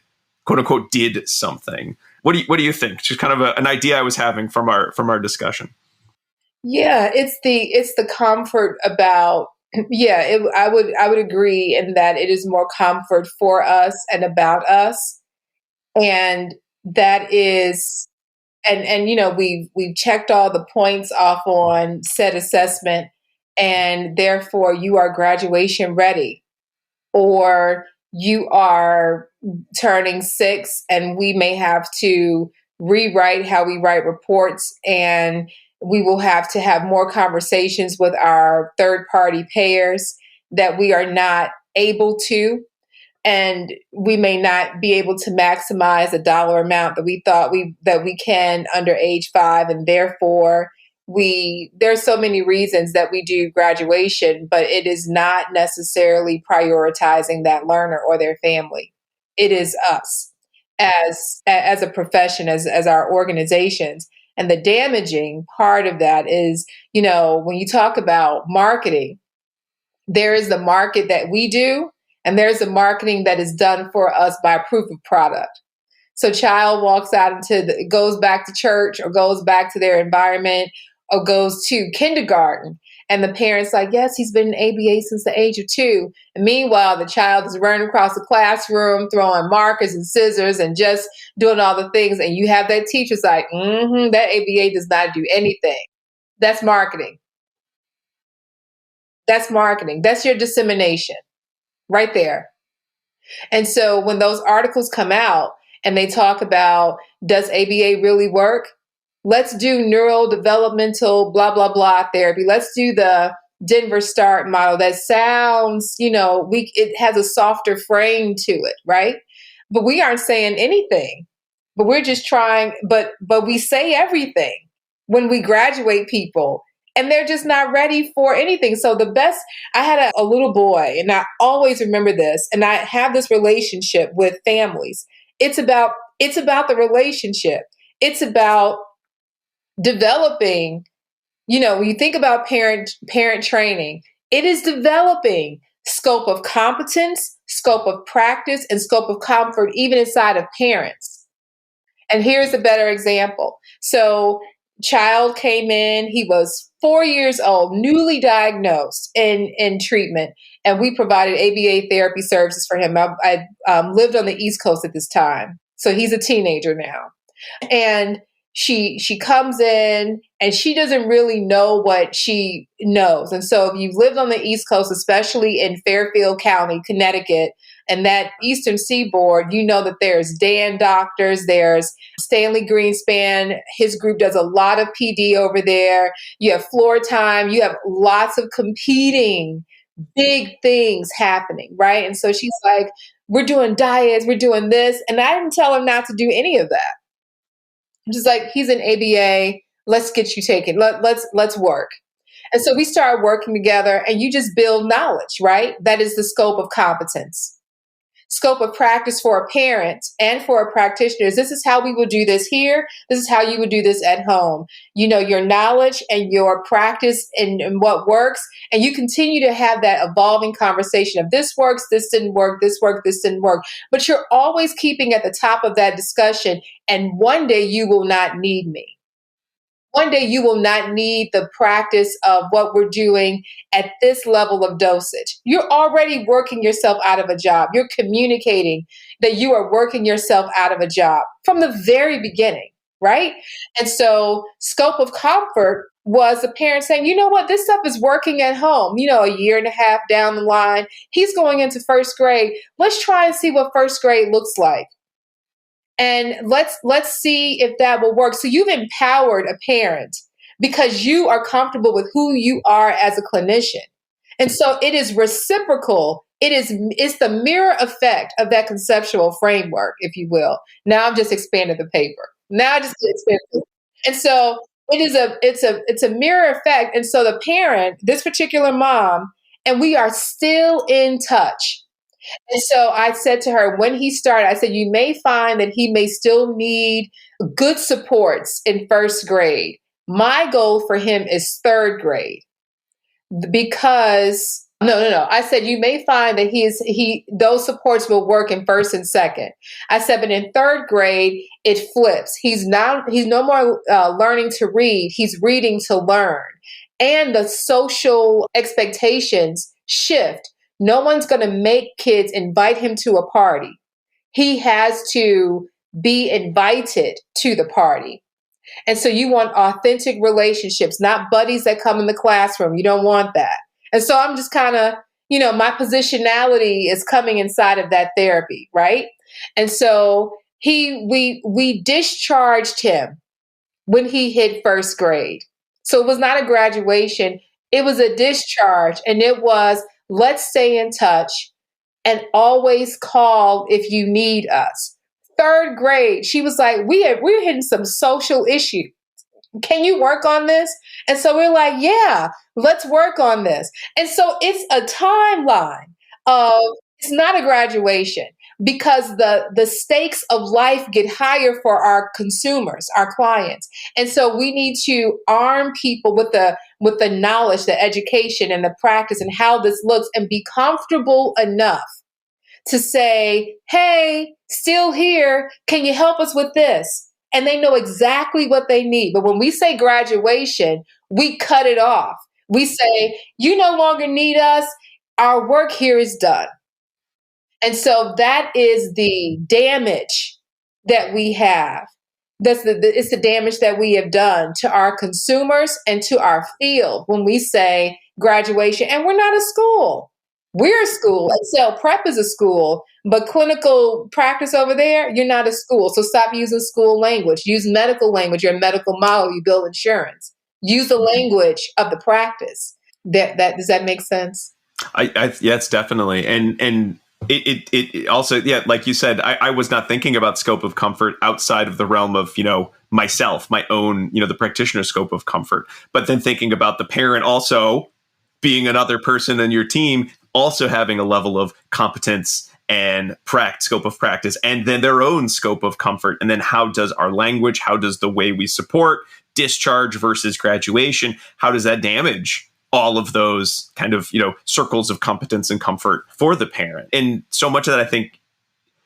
A: quote unquote, did something. What do you think? Just kind of an idea I was having from our discussion.
D: Yeah, it's the comfort about, I would agree in that it is more comfort for us and about us. And that is, and we've checked all the points off on said assessment, and therefore you are graduation ready, or you are turning 6 and we may have to rewrite how we write reports, and we will have to have more conversations with our third-party payers that we are not able to, and we may not be able to maximize the dollar amount that we thought that we can under age 5, and therefore there's so many reasons that we do graduation, but it is not necessarily prioritizing that learner or their family. It is us as a profession, as our organizations. And the damaging part of that is, when you talk about marketing, there is the market that we do, and there's the marketing that is done for us by proof of product. So child walks out goes back to church, or goes back to their environment, or goes to kindergarten, and the parent's like, yes, he's been in ABA since the age of 2. And meanwhile, the child is running across the classroom, throwing markers and scissors and just doing all the things. And you have that teacher's like, that ABA does not do anything. That's marketing. That's marketing. That's your dissemination right there. And so when those articles come out and they talk about, does ABA really work? Let's do neurodevelopmental blah, blah, blah therapy. Let's do the Denver START model. That sounds, it has a softer frame to it, right? But we aren't saying anything. But we're just trying, but we say everything when we graduate people. and they're just not ready for anything. So I had a little boy, and I always remember this, and I have this relationship with families. It's about the relationship. It's about developing, when you think about parent training, it is developing scope of competence, scope of practice, and scope of comfort, even inside of parents. And here's a better example. So child came in, he was 4 years old, newly diagnosed in treatment, and we provided ABA therapy services for him. I lived on the East Coast at this time. So he's a teenager now. And she comes in and she doesn't really know what she knows. And so if you've lived on the East Coast, especially in Fairfield County, Connecticut, and that Eastern Seaboard, you know that there's Dan doctors, there's Stanley Greenspan. His group does a lot of PD over there. You have floor time. You have lots of competing big things happening, right? And so she's like, we're doing diets, we're doing this. And I didn't tell her not to do any of that. I'm just like, he's an ABA. Let's get you taken. Let's work. And so we started working together, and you just build knowledge, right? That is the scope of competence. Scope of practice for a parent and for a practitioner is, this is how we will do this here. This is how you would do this at home. Your knowledge and your practice and what works. And you continue to have that evolving conversation of, this works, this didn't work, this worked, this didn't work. But you're always keeping at the top of that discussion. And one day you will not need me. One day you will not need the practice of what we're doing at this level of dosage. You're already working yourself out of a job. You're communicating that you are working yourself out of a job from the very beginning, right? And so scope of comfort was a parent saying, you know what, this stuff is working at home. A year and a half down the line, he's going into first grade. Let's try and see what first grade looks like. And let's see if that will work. So you've empowered a parent because you are comfortable with who you are as a clinician. And so it is reciprocal. It's the mirror effect of that conceptual framework, if you will. Now I've just expanded the paper. And so it's a mirror effect. And so the parent, this particular mom, and we are still in touch. And so I said to her, when he started, I said, you may find that he may still need good supports in first grade. My goal for him is third grade, because no. I said, you may find that those supports will work in first and second. I said, but in third grade, it flips. He's no more learning to read. He's reading to learn. And the social expectations shift. No one's going to make kids invite him to a party. He has to be invited to the party. And so you want authentic relationships, not buddies that come in the classroom. You don't want that. And so I'm just kind of, my positionality is coming inside of that therapy, right? And so we discharged him when he hit first grade. So it was not a graduation. It was a discharge. And it was, let's stay in touch and always call if you need us. Third grade, she was like, we're hitting some social issues. Can you work on this? And so we're like, yeah, let's work on this. And so it's a timeline of, it's not a graduation, because the stakes of life get higher for our consumers, our clients. And so we need to arm people with the knowledge, the education, and the practice, and how this looks, and be comfortable enough to say, hey, still here, can you help us with this? And they know exactly what they need. But when we say graduation, we cut it off. We say, you no longer need us. Our work here is done. And so that is the damage that we have. It's the damage that we have done to our consumers and to our field when we say graduation. And we're not a school. We're a school. Excel Prep is a school, but clinical practice over there, you're not a school. So stop using school language. Use medical language. You're a medical model. You bill insurance. Use the language of the practice. That does that make sense?
A: Yes, definitely. And it also, yeah, like you said, I was not thinking about scope of comfort outside of the realm of, myself, my own, the practitioner scope of comfort. But then thinking about the parent also being another person in your team, also having a level of competence and scope of practice, and then their own scope of comfort. And then how does our language, how does the way we support discharge versus graduation, how does that damage all of those kind of, circles of competence and comfort for the parent? And so much of that, I think,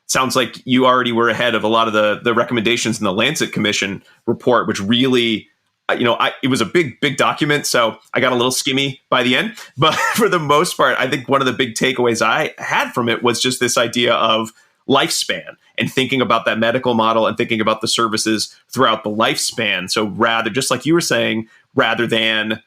A: sounds like you already were ahead of a lot of the recommendations in the Lancet Commission report, which really, it was a big document. So I got a little skimmy by the end. But for the most part, I think one of the big takeaways I had from it was just this idea of lifespan and thinking about that medical model and thinking about the services throughout the lifespan. So rather, just like you were saying, rather than,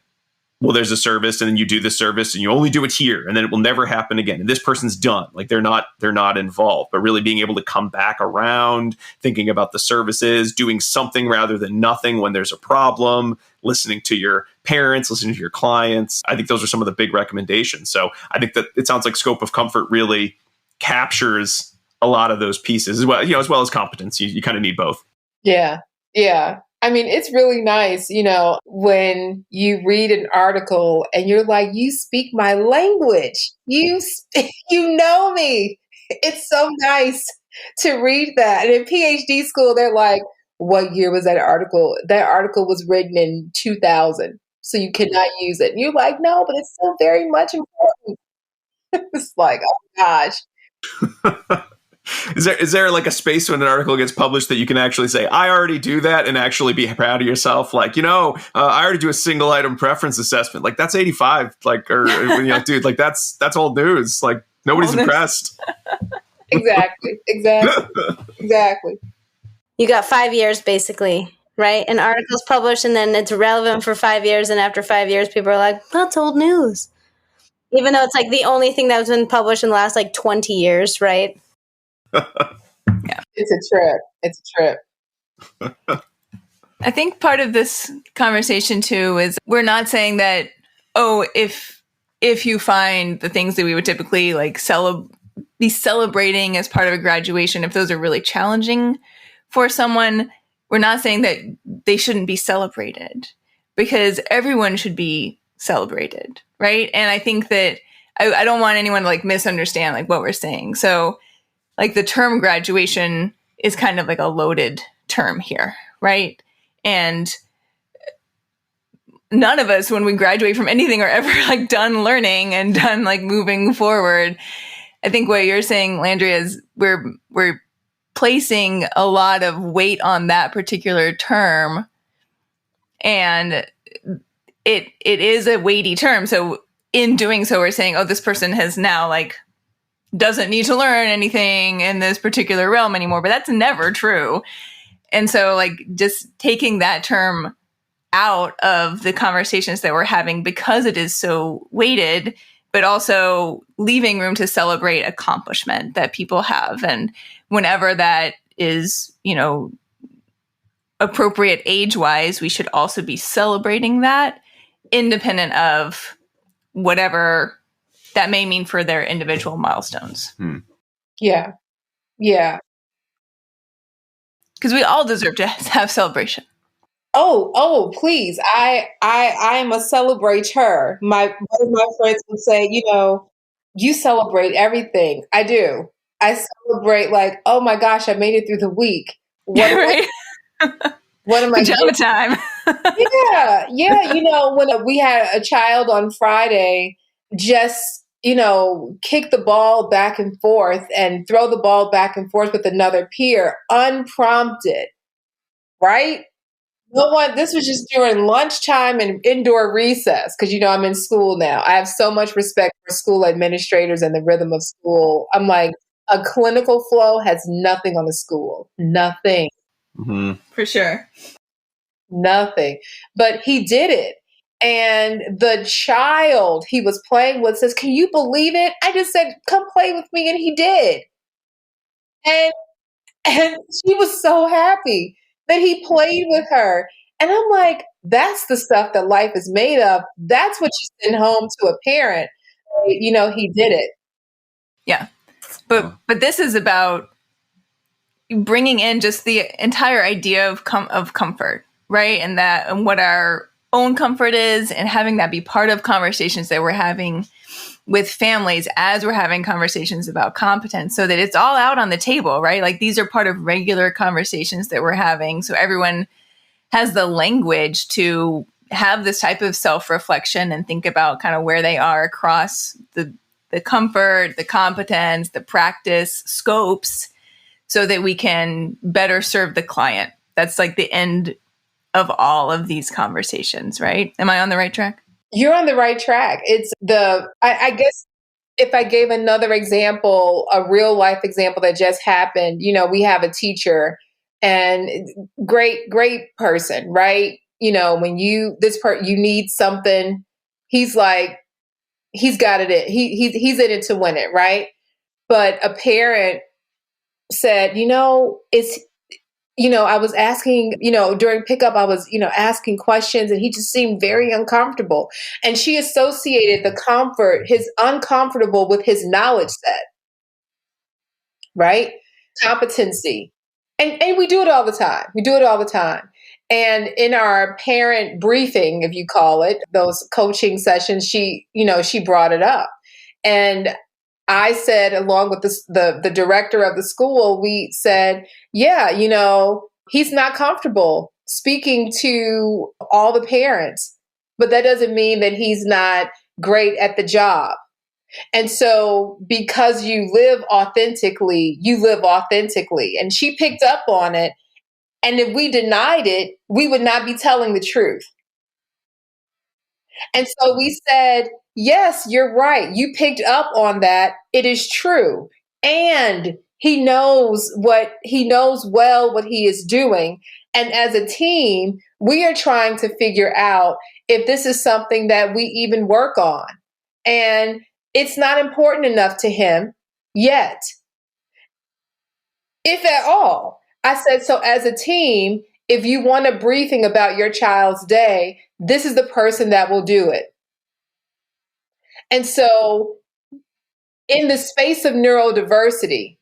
A: well, there's a service and then you do the service and you only do it here and then it will never happen again. And this person's done. Like they're not involved, but really being able to come back around, thinking about the services, doing something rather than nothing when there's a problem, listening to your parents, listening to your clients. I think those are some of the big recommendations. So I think that it sounds like scope of comfort really captures a lot of those pieces as well, as well as competence. You kind of need both.
D: Yeah. Yeah. I mean, it's really nice, when you read an article and you're like, you speak my language. You know me. It's so nice to read that. And in PhD school, they're like, what year was that article? That article was written in 2000. So you cannot use it. And you're like, no, but it's still very much important. It's like, oh gosh.
A: Is there like a space when an article gets published that you can actually say, I already do that and actually be proud of yourself? Like, I already do a single item preference assessment. Like that's 85. Like, or, dude, like that's old news. Like nobody's impressed.
D: Exactly.
C: You got 5 years basically, right? An article's published and then it's relevant for 5 years. And after 5 years, people are like, that's old news. Even though it's like the only thing that's been published in the last like 20 years, right?
D: Yeah. It's a trip.
B: I think part of this conversation too is we're not saying that, if you find the things that we would typically like be celebrating as part of a graduation, if those are really challenging for someone, we're not saying that they shouldn't be celebrated, because everyone should be celebrated, right? And I think that I don't want anyone to like misunderstand like what we're saying. So like the term graduation is kind of like a loaded term here, right? And none of us, when we graduate from anything, are ever like done learning and done like moving forward. I think what you're saying, Landria, is we're placing a lot of weight on that particular term, and it is a weighty term. So in doing so, we're saying, this person has now like doesn't need to learn anything in this particular realm anymore, but that's never true. And so like just taking that term out of the conversations that we're having because it is so weighted, but also leaving room to celebrate accomplishment that people have. And whenever that is, appropriate age-wise, we should also be celebrating that independent of whatever that may mean for their individual milestones.
D: Yeah. Yeah.
B: Because we all deserve to have celebration.
D: Oh, please. I am a celebrator. One of my friends would say, you celebrate everything. I do. I celebrate like, oh my gosh, I made it through the week. What am I
B: Pajama time.
D: Yeah. When we had a child on Friday, just kick the ball back and forth and throw the ball back and forth with another peer unprompted, right? No one, this was just during lunchtime and indoor recess because, I'm in school now. I have so much respect for school administrators and the rhythm of school. I'm like, a clinical flow has nothing on the school. Nothing.
A: Mm-hmm.
B: For sure.
D: Nothing. But he did it. And the child he was playing with says, can you believe it? I just said, come play with me. And he did. And she was so happy that he played with her. And I'm like, that's the stuff that life is made of. That's what you send home to a parent. He did it.
B: Yeah. But this is about bringing in just the entire idea of comfort, right? And what our own comfort is, and having that be part of conversations that we're having with families as we're having conversations about competence, so that it's all out on the table, right? Like these are part of regular conversations that we're having. So everyone has the language to have this type of self-reflection and think about kind of where they are across the comfort, the competence, the practice scopes, so that we can better serve the client. That's like the end of all of these conversations, right? Am I on the right track?
D: You're on the right track. I guess if I gave another example, a real life example that just happened, we have a teacher and great person, right? When you need something, he's like, he's got it in. He's in it to win it, right? But a parent said, I was asking, during pickup, I was, asking questions, and he just seemed very uncomfortable. And she associated his uncomfortable with his knowledge set, right? Competency. And we do it all the time. And in our parent briefing, if you call it, those coaching sessions, she brought it up. And I said, along with the director of the school, we said, yeah, he's not comfortable speaking to all the parents, but that doesn't mean that he's not great at the job. And so because you live authentically. And she picked up on it. And if we denied it, we would not be telling the truth. And so we said, yes, you're right. You picked up on that. It is true. And he knows well what he is doing. And as a team, we are trying to figure out if this is something that we even work on. And it's not important enough to him yet, if at all. I said, so as a team, if you want a briefing about your child's day, this is the person that will do it. And so in the space of neurodiversity,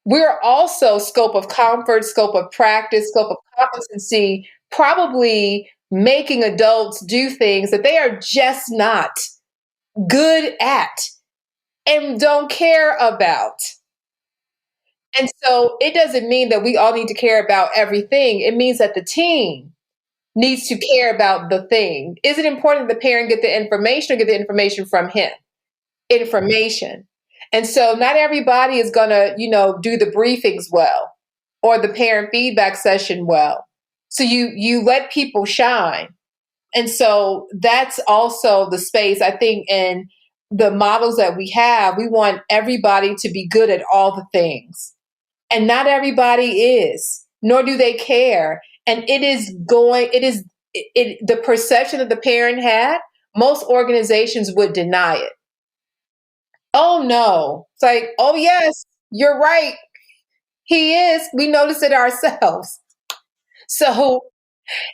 D: we're also scope of comfort, scope of practice, scope of competency, probably making adults do things that they are just not good at and don't care about. And so it doesn't mean that we all need to care about everything. It means that the team needs to care about the thing. Is it important that the parent get the information or get the information from him? Information. And so not everybody is going to, do the briefings well or the parent feedback session well. So you let people shine. And so that's also the space, I think, in the models that we have. We want everybody to be good at all the things. And not everybody is, nor do they care. And the perception that the parent had, most organizations would deny it. Oh no. It's like, oh yes, you're right. He is. We notice it ourselves. So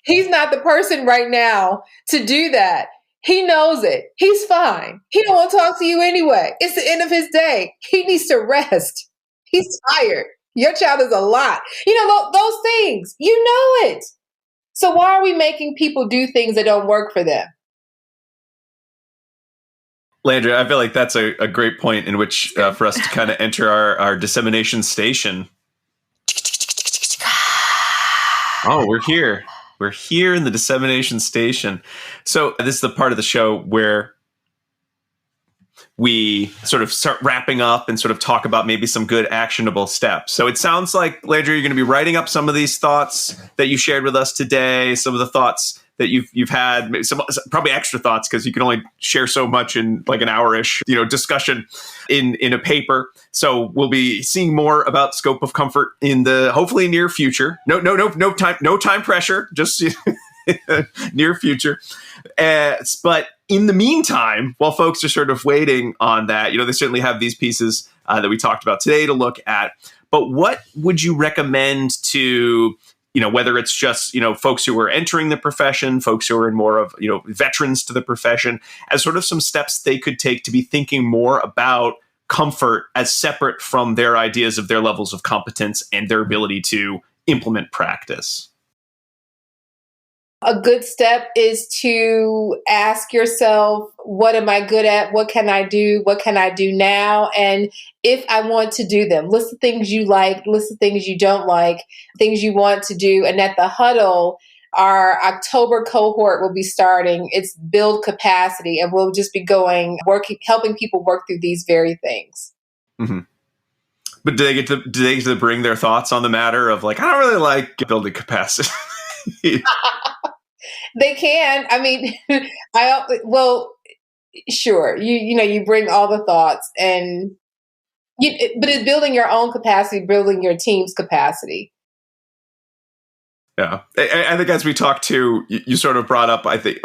D: he's not the person right now to do that. He knows it. He's fine. He don't want to talk to you anyway. It's the end of his day. He needs to rest. He's tired. Your child is a lot. Those things. You know it. So why are we making people do things that don't work for them?
A: Landria, I feel like that's a great point in which for us to kind of enter our dissemination station. Oh, we're here. We're here in the dissemination station. So this is the part of the show where we sort of start wrapping up and sort of talk about maybe some good actionable steps. So it sounds like, Landria, you're going to be writing up some of these thoughts that you shared with us today, some of the thoughts that you've had, maybe some probably extra thoughts, because you can only share so much in like an hour-ish, discussion in a paper. So we'll be seeing more about scope of comfort in the hopefully near future. No time pressure, just near future. But in the meantime, while folks are sort of waiting on that, they certainly have these pieces that we talked about today to look at. But what would you recommend to, whether it's just, folks who are entering the profession, folks who are in more of, veterans to the profession, as sort of some steps they could take to be thinking more about comfort as separate from their ideas of their levels of competence and their ability to implement practice?
D: A good step is to ask yourself, what am I good at? What can I do? What can I do now? And if I want to do them, list the things you like, list the things you don't like, things you want to do. And at the huddle, our October cohort will be starting. It's build capacity, and we'll just be helping people work through these very things.
A: Mm-hmm. But do they get to bring their thoughts on the matter of like, I don't really like building capacity?
D: They can. I mean, sure. You bring all the thoughts, but it's building your own capacity, building your team's capacity.
A: Yeah. I think as we talked to, you sort of brought up, I think,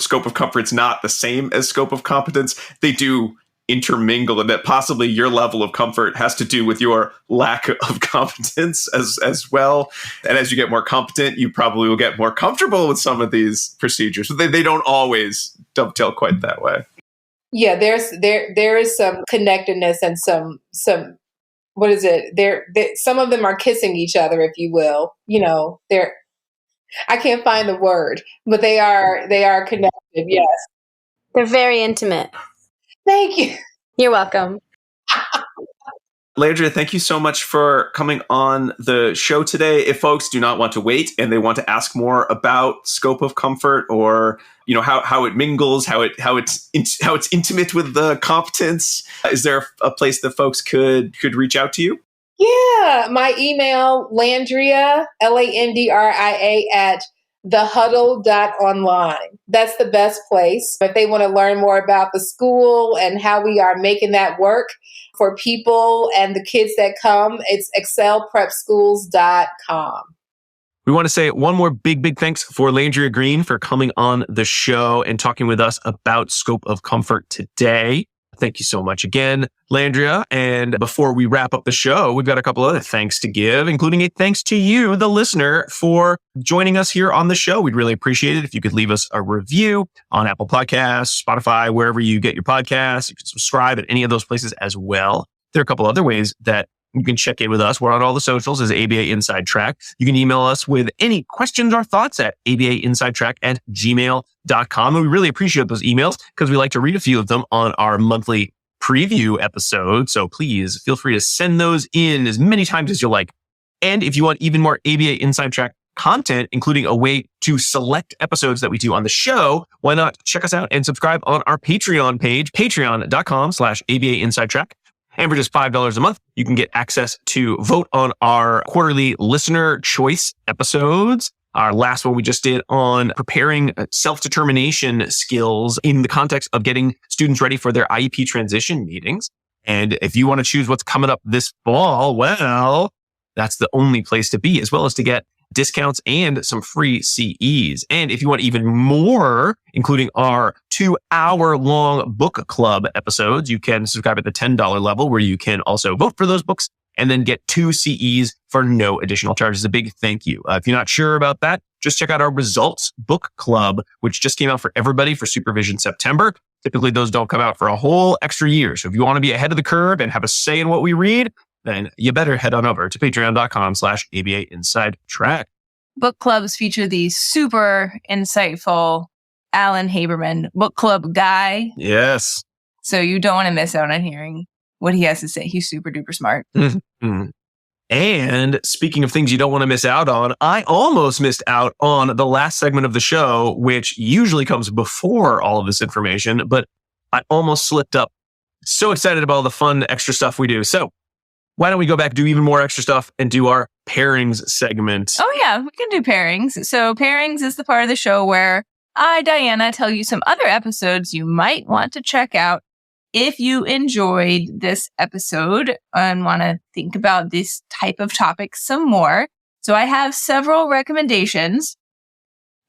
A: scope of comfort's not the same as scope of competence. They do intermingle, and that possibly your level of comfort has to do with your lack of competence as well. And as you get more competent, you probably will get more comfortable with some of these procedures. But they don't always dovetail quite that way. Yeah,
D: there is some connectedness and some what is it? Some of them are kissing each other, if you will. I can't find the word, but they are connected. Yes,
C: They're very intimate.
D: Thank you.
C: You're welcome.
A: Landria, thank you so much for coming on the show today. If folks do not want to wait and they want to ask more about scope of comfort, or how it mingles, how it's intimate with the competence, is there a place that folks could reach out to you?
D: Yeah, my email, Landria, Landria at thehuddle.online. That's the best place. If they want to learn more about the school and how we are making that work for people and the kids that come, it's excelprepschools.com.
F: We want to say one more big thanks for Landria Green for coming on the show and talking with us about scope of comfort today. Thank you so much again, Landria. And before we wrap up the show, we've got a couple other thanks to give, including a thanks to you, the listener, for joining us here on the show. We'd really appreciate it if you could leave us a review on Apple Podcasts, Spotify, wherever you get your podcasts. You can subscribe at any of those places as well. There are a couple other ways that you can check in with us. We're on all the socials as ABA Inside Track. You can email us with any questions or thoughts at abainsidetrack@gmail.com. And we really appreciate those emails because we like to read a few of them on our monthly preview episode. So please feel free to send those in as many times as you like. And if you want even more ABA Inside Track content, including a way to select episodes that we do on the show, why not check us out and subscribe on our Patreon page, patreon.com/ABA Inside Track. And for just $5 a month, you can get access to vote on our quarterly listener choice episodes. Our last one we just did on preparing self-determination skills in the context of getting students ready for their IEP transition meetings. And if you want to choose what's coming up this fall, well, that's the only place to be, as well as to get discounts and some free CEs. And if you want even more, including our 2-hour-long book club episodes, you can subscribe at the $10 level, where you can also vote for those books and then get 2 CEs for no additional charges. A big thank you. If you're not sure about that, just check out our Results Book Club, which just came out for everybody for Supervision September. Typically, those don't come out for a whole extra year. So if you want to be ahead of the curve and have a say in what we read, then you better head on over to patreon.com/ABA Inside Track.
B: Book clubs feature the super insightful Alan Haberman book club guy.
F: Yes.
B: So you don't want to miss out on hearing what he has to say. He's super duper smart.
F: Mm-hmm. And speaking of things you don't want to miss out on, I almost missed out on the last segment of the show, which usually comes before all of this information, but I almost slipped up. So excited about all the fun extra stuff we do. So why don't we go back, do even more extra stuff, and do our pairings segment?
B: Oh, yeah, we can do pairings. So pairings is the part of the show where I, Diana, tell you some other episodes you might want to check out if you enjoyed this episode and want to think about this type of topic some more. So I have several recommendations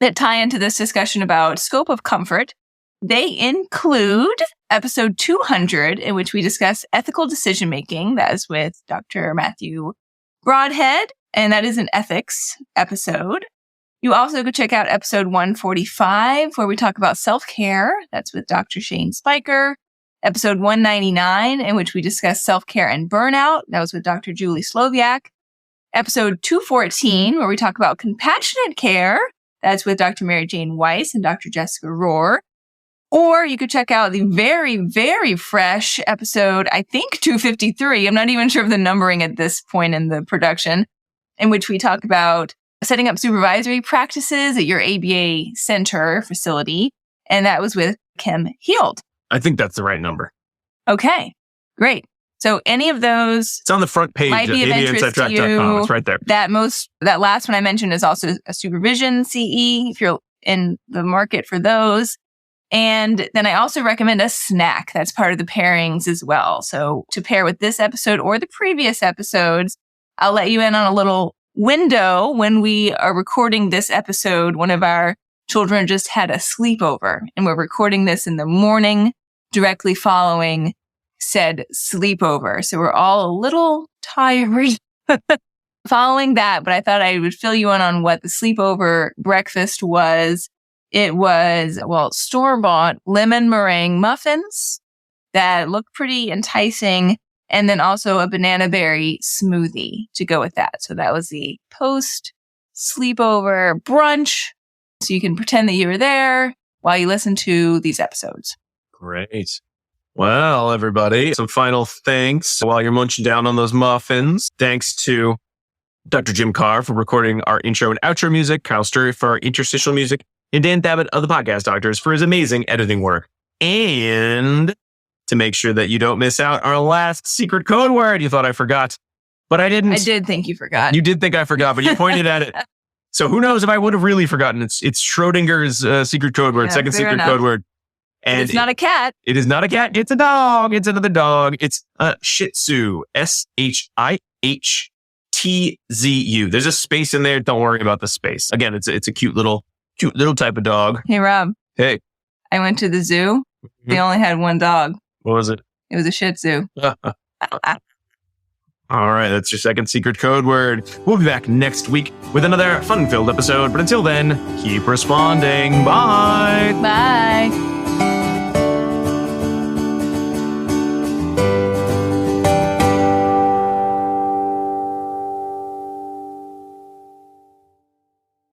B: that tie into this discussion about scope of comfort. They include episode 200, in which we discuss ethical decision-making. That is with Dr. Matthew Broadhead, and that is an ethics episode. You also could check out episode 145, where we talk about self-care. That's with Dr. Shane Spiker. Episode 199, in which we discussed self-care and burnout. That was with Dr. Julie Sloviak. Episode 214, where we talk about compassionate care. That's with Dr. Mary Jane Weiss and Dr. Jessica Rohr. Or you could check out the very, very fresh episode, I think 253. I'm not even sure of the numbering at this point in the production, in which we talk about setting up supervisory practices at your ABA center facility. And that was with Kim Heald.
F: I think that's the right number.
B: Okay, great. So any of those,
F: it's on the front page
B: might
F: of
B: be of interest to you.
F: abainsidetrack.com. It's right there.
B: That last one I mentioned is also a supervision CE if you're in the market for those. And then I also recommend a snack that's part of the pairings as well. So to pair with this episode or the previous episodes, I'll let you in on a little window. When we are recording this episode, one of our children just had a sleepover, and we're recording this in the morning directly following said sleepover. So we're all a little tired following that, but I thought I would fill you in on what the sleepover breakfast was. It was, store-bought lemon meringue muffins that looked pretty enticing, and then also a banana berry smoothie to go with that. So that was the post-sleepover brunch. So you can pretend that you were there while you listen to these episodes.
F: Great. Well, everybody, some final thanks while you're munching down on those muffins. Thanks to Dr. Jim Carr for recording our intro and outro music, Kyle Sturry for our interstitial music, and Dan Thabit of the Podcast Doctors for his amazing editing work. And to make sure that you don't miss out, our last secret code word. You thought I forgot, but I didn't.
B: I did think you forgot.
F: You did think I forgot, but you pointed at it. So who knows if I would have really forgotten. It's Schrodinger's secret code word, second secret code word. And
B: it's not a cat.
F: It is not a cat. It's a dog. It's another dog. It's a Shih Tzu. SHIHTZU. There's a space in there. Don't worry about the space. Again, it's a cute little type of dog.
B: Hey, Rob.
F: Hey.
B: I went to the zoo. They only had one dog.
F: What was it?
B: It was a Shih Tzu.
F: All right, that's your second secret code word. We'll be back next week with another fun-filled episode. But until then, keep responding. Bye.
B: Bye.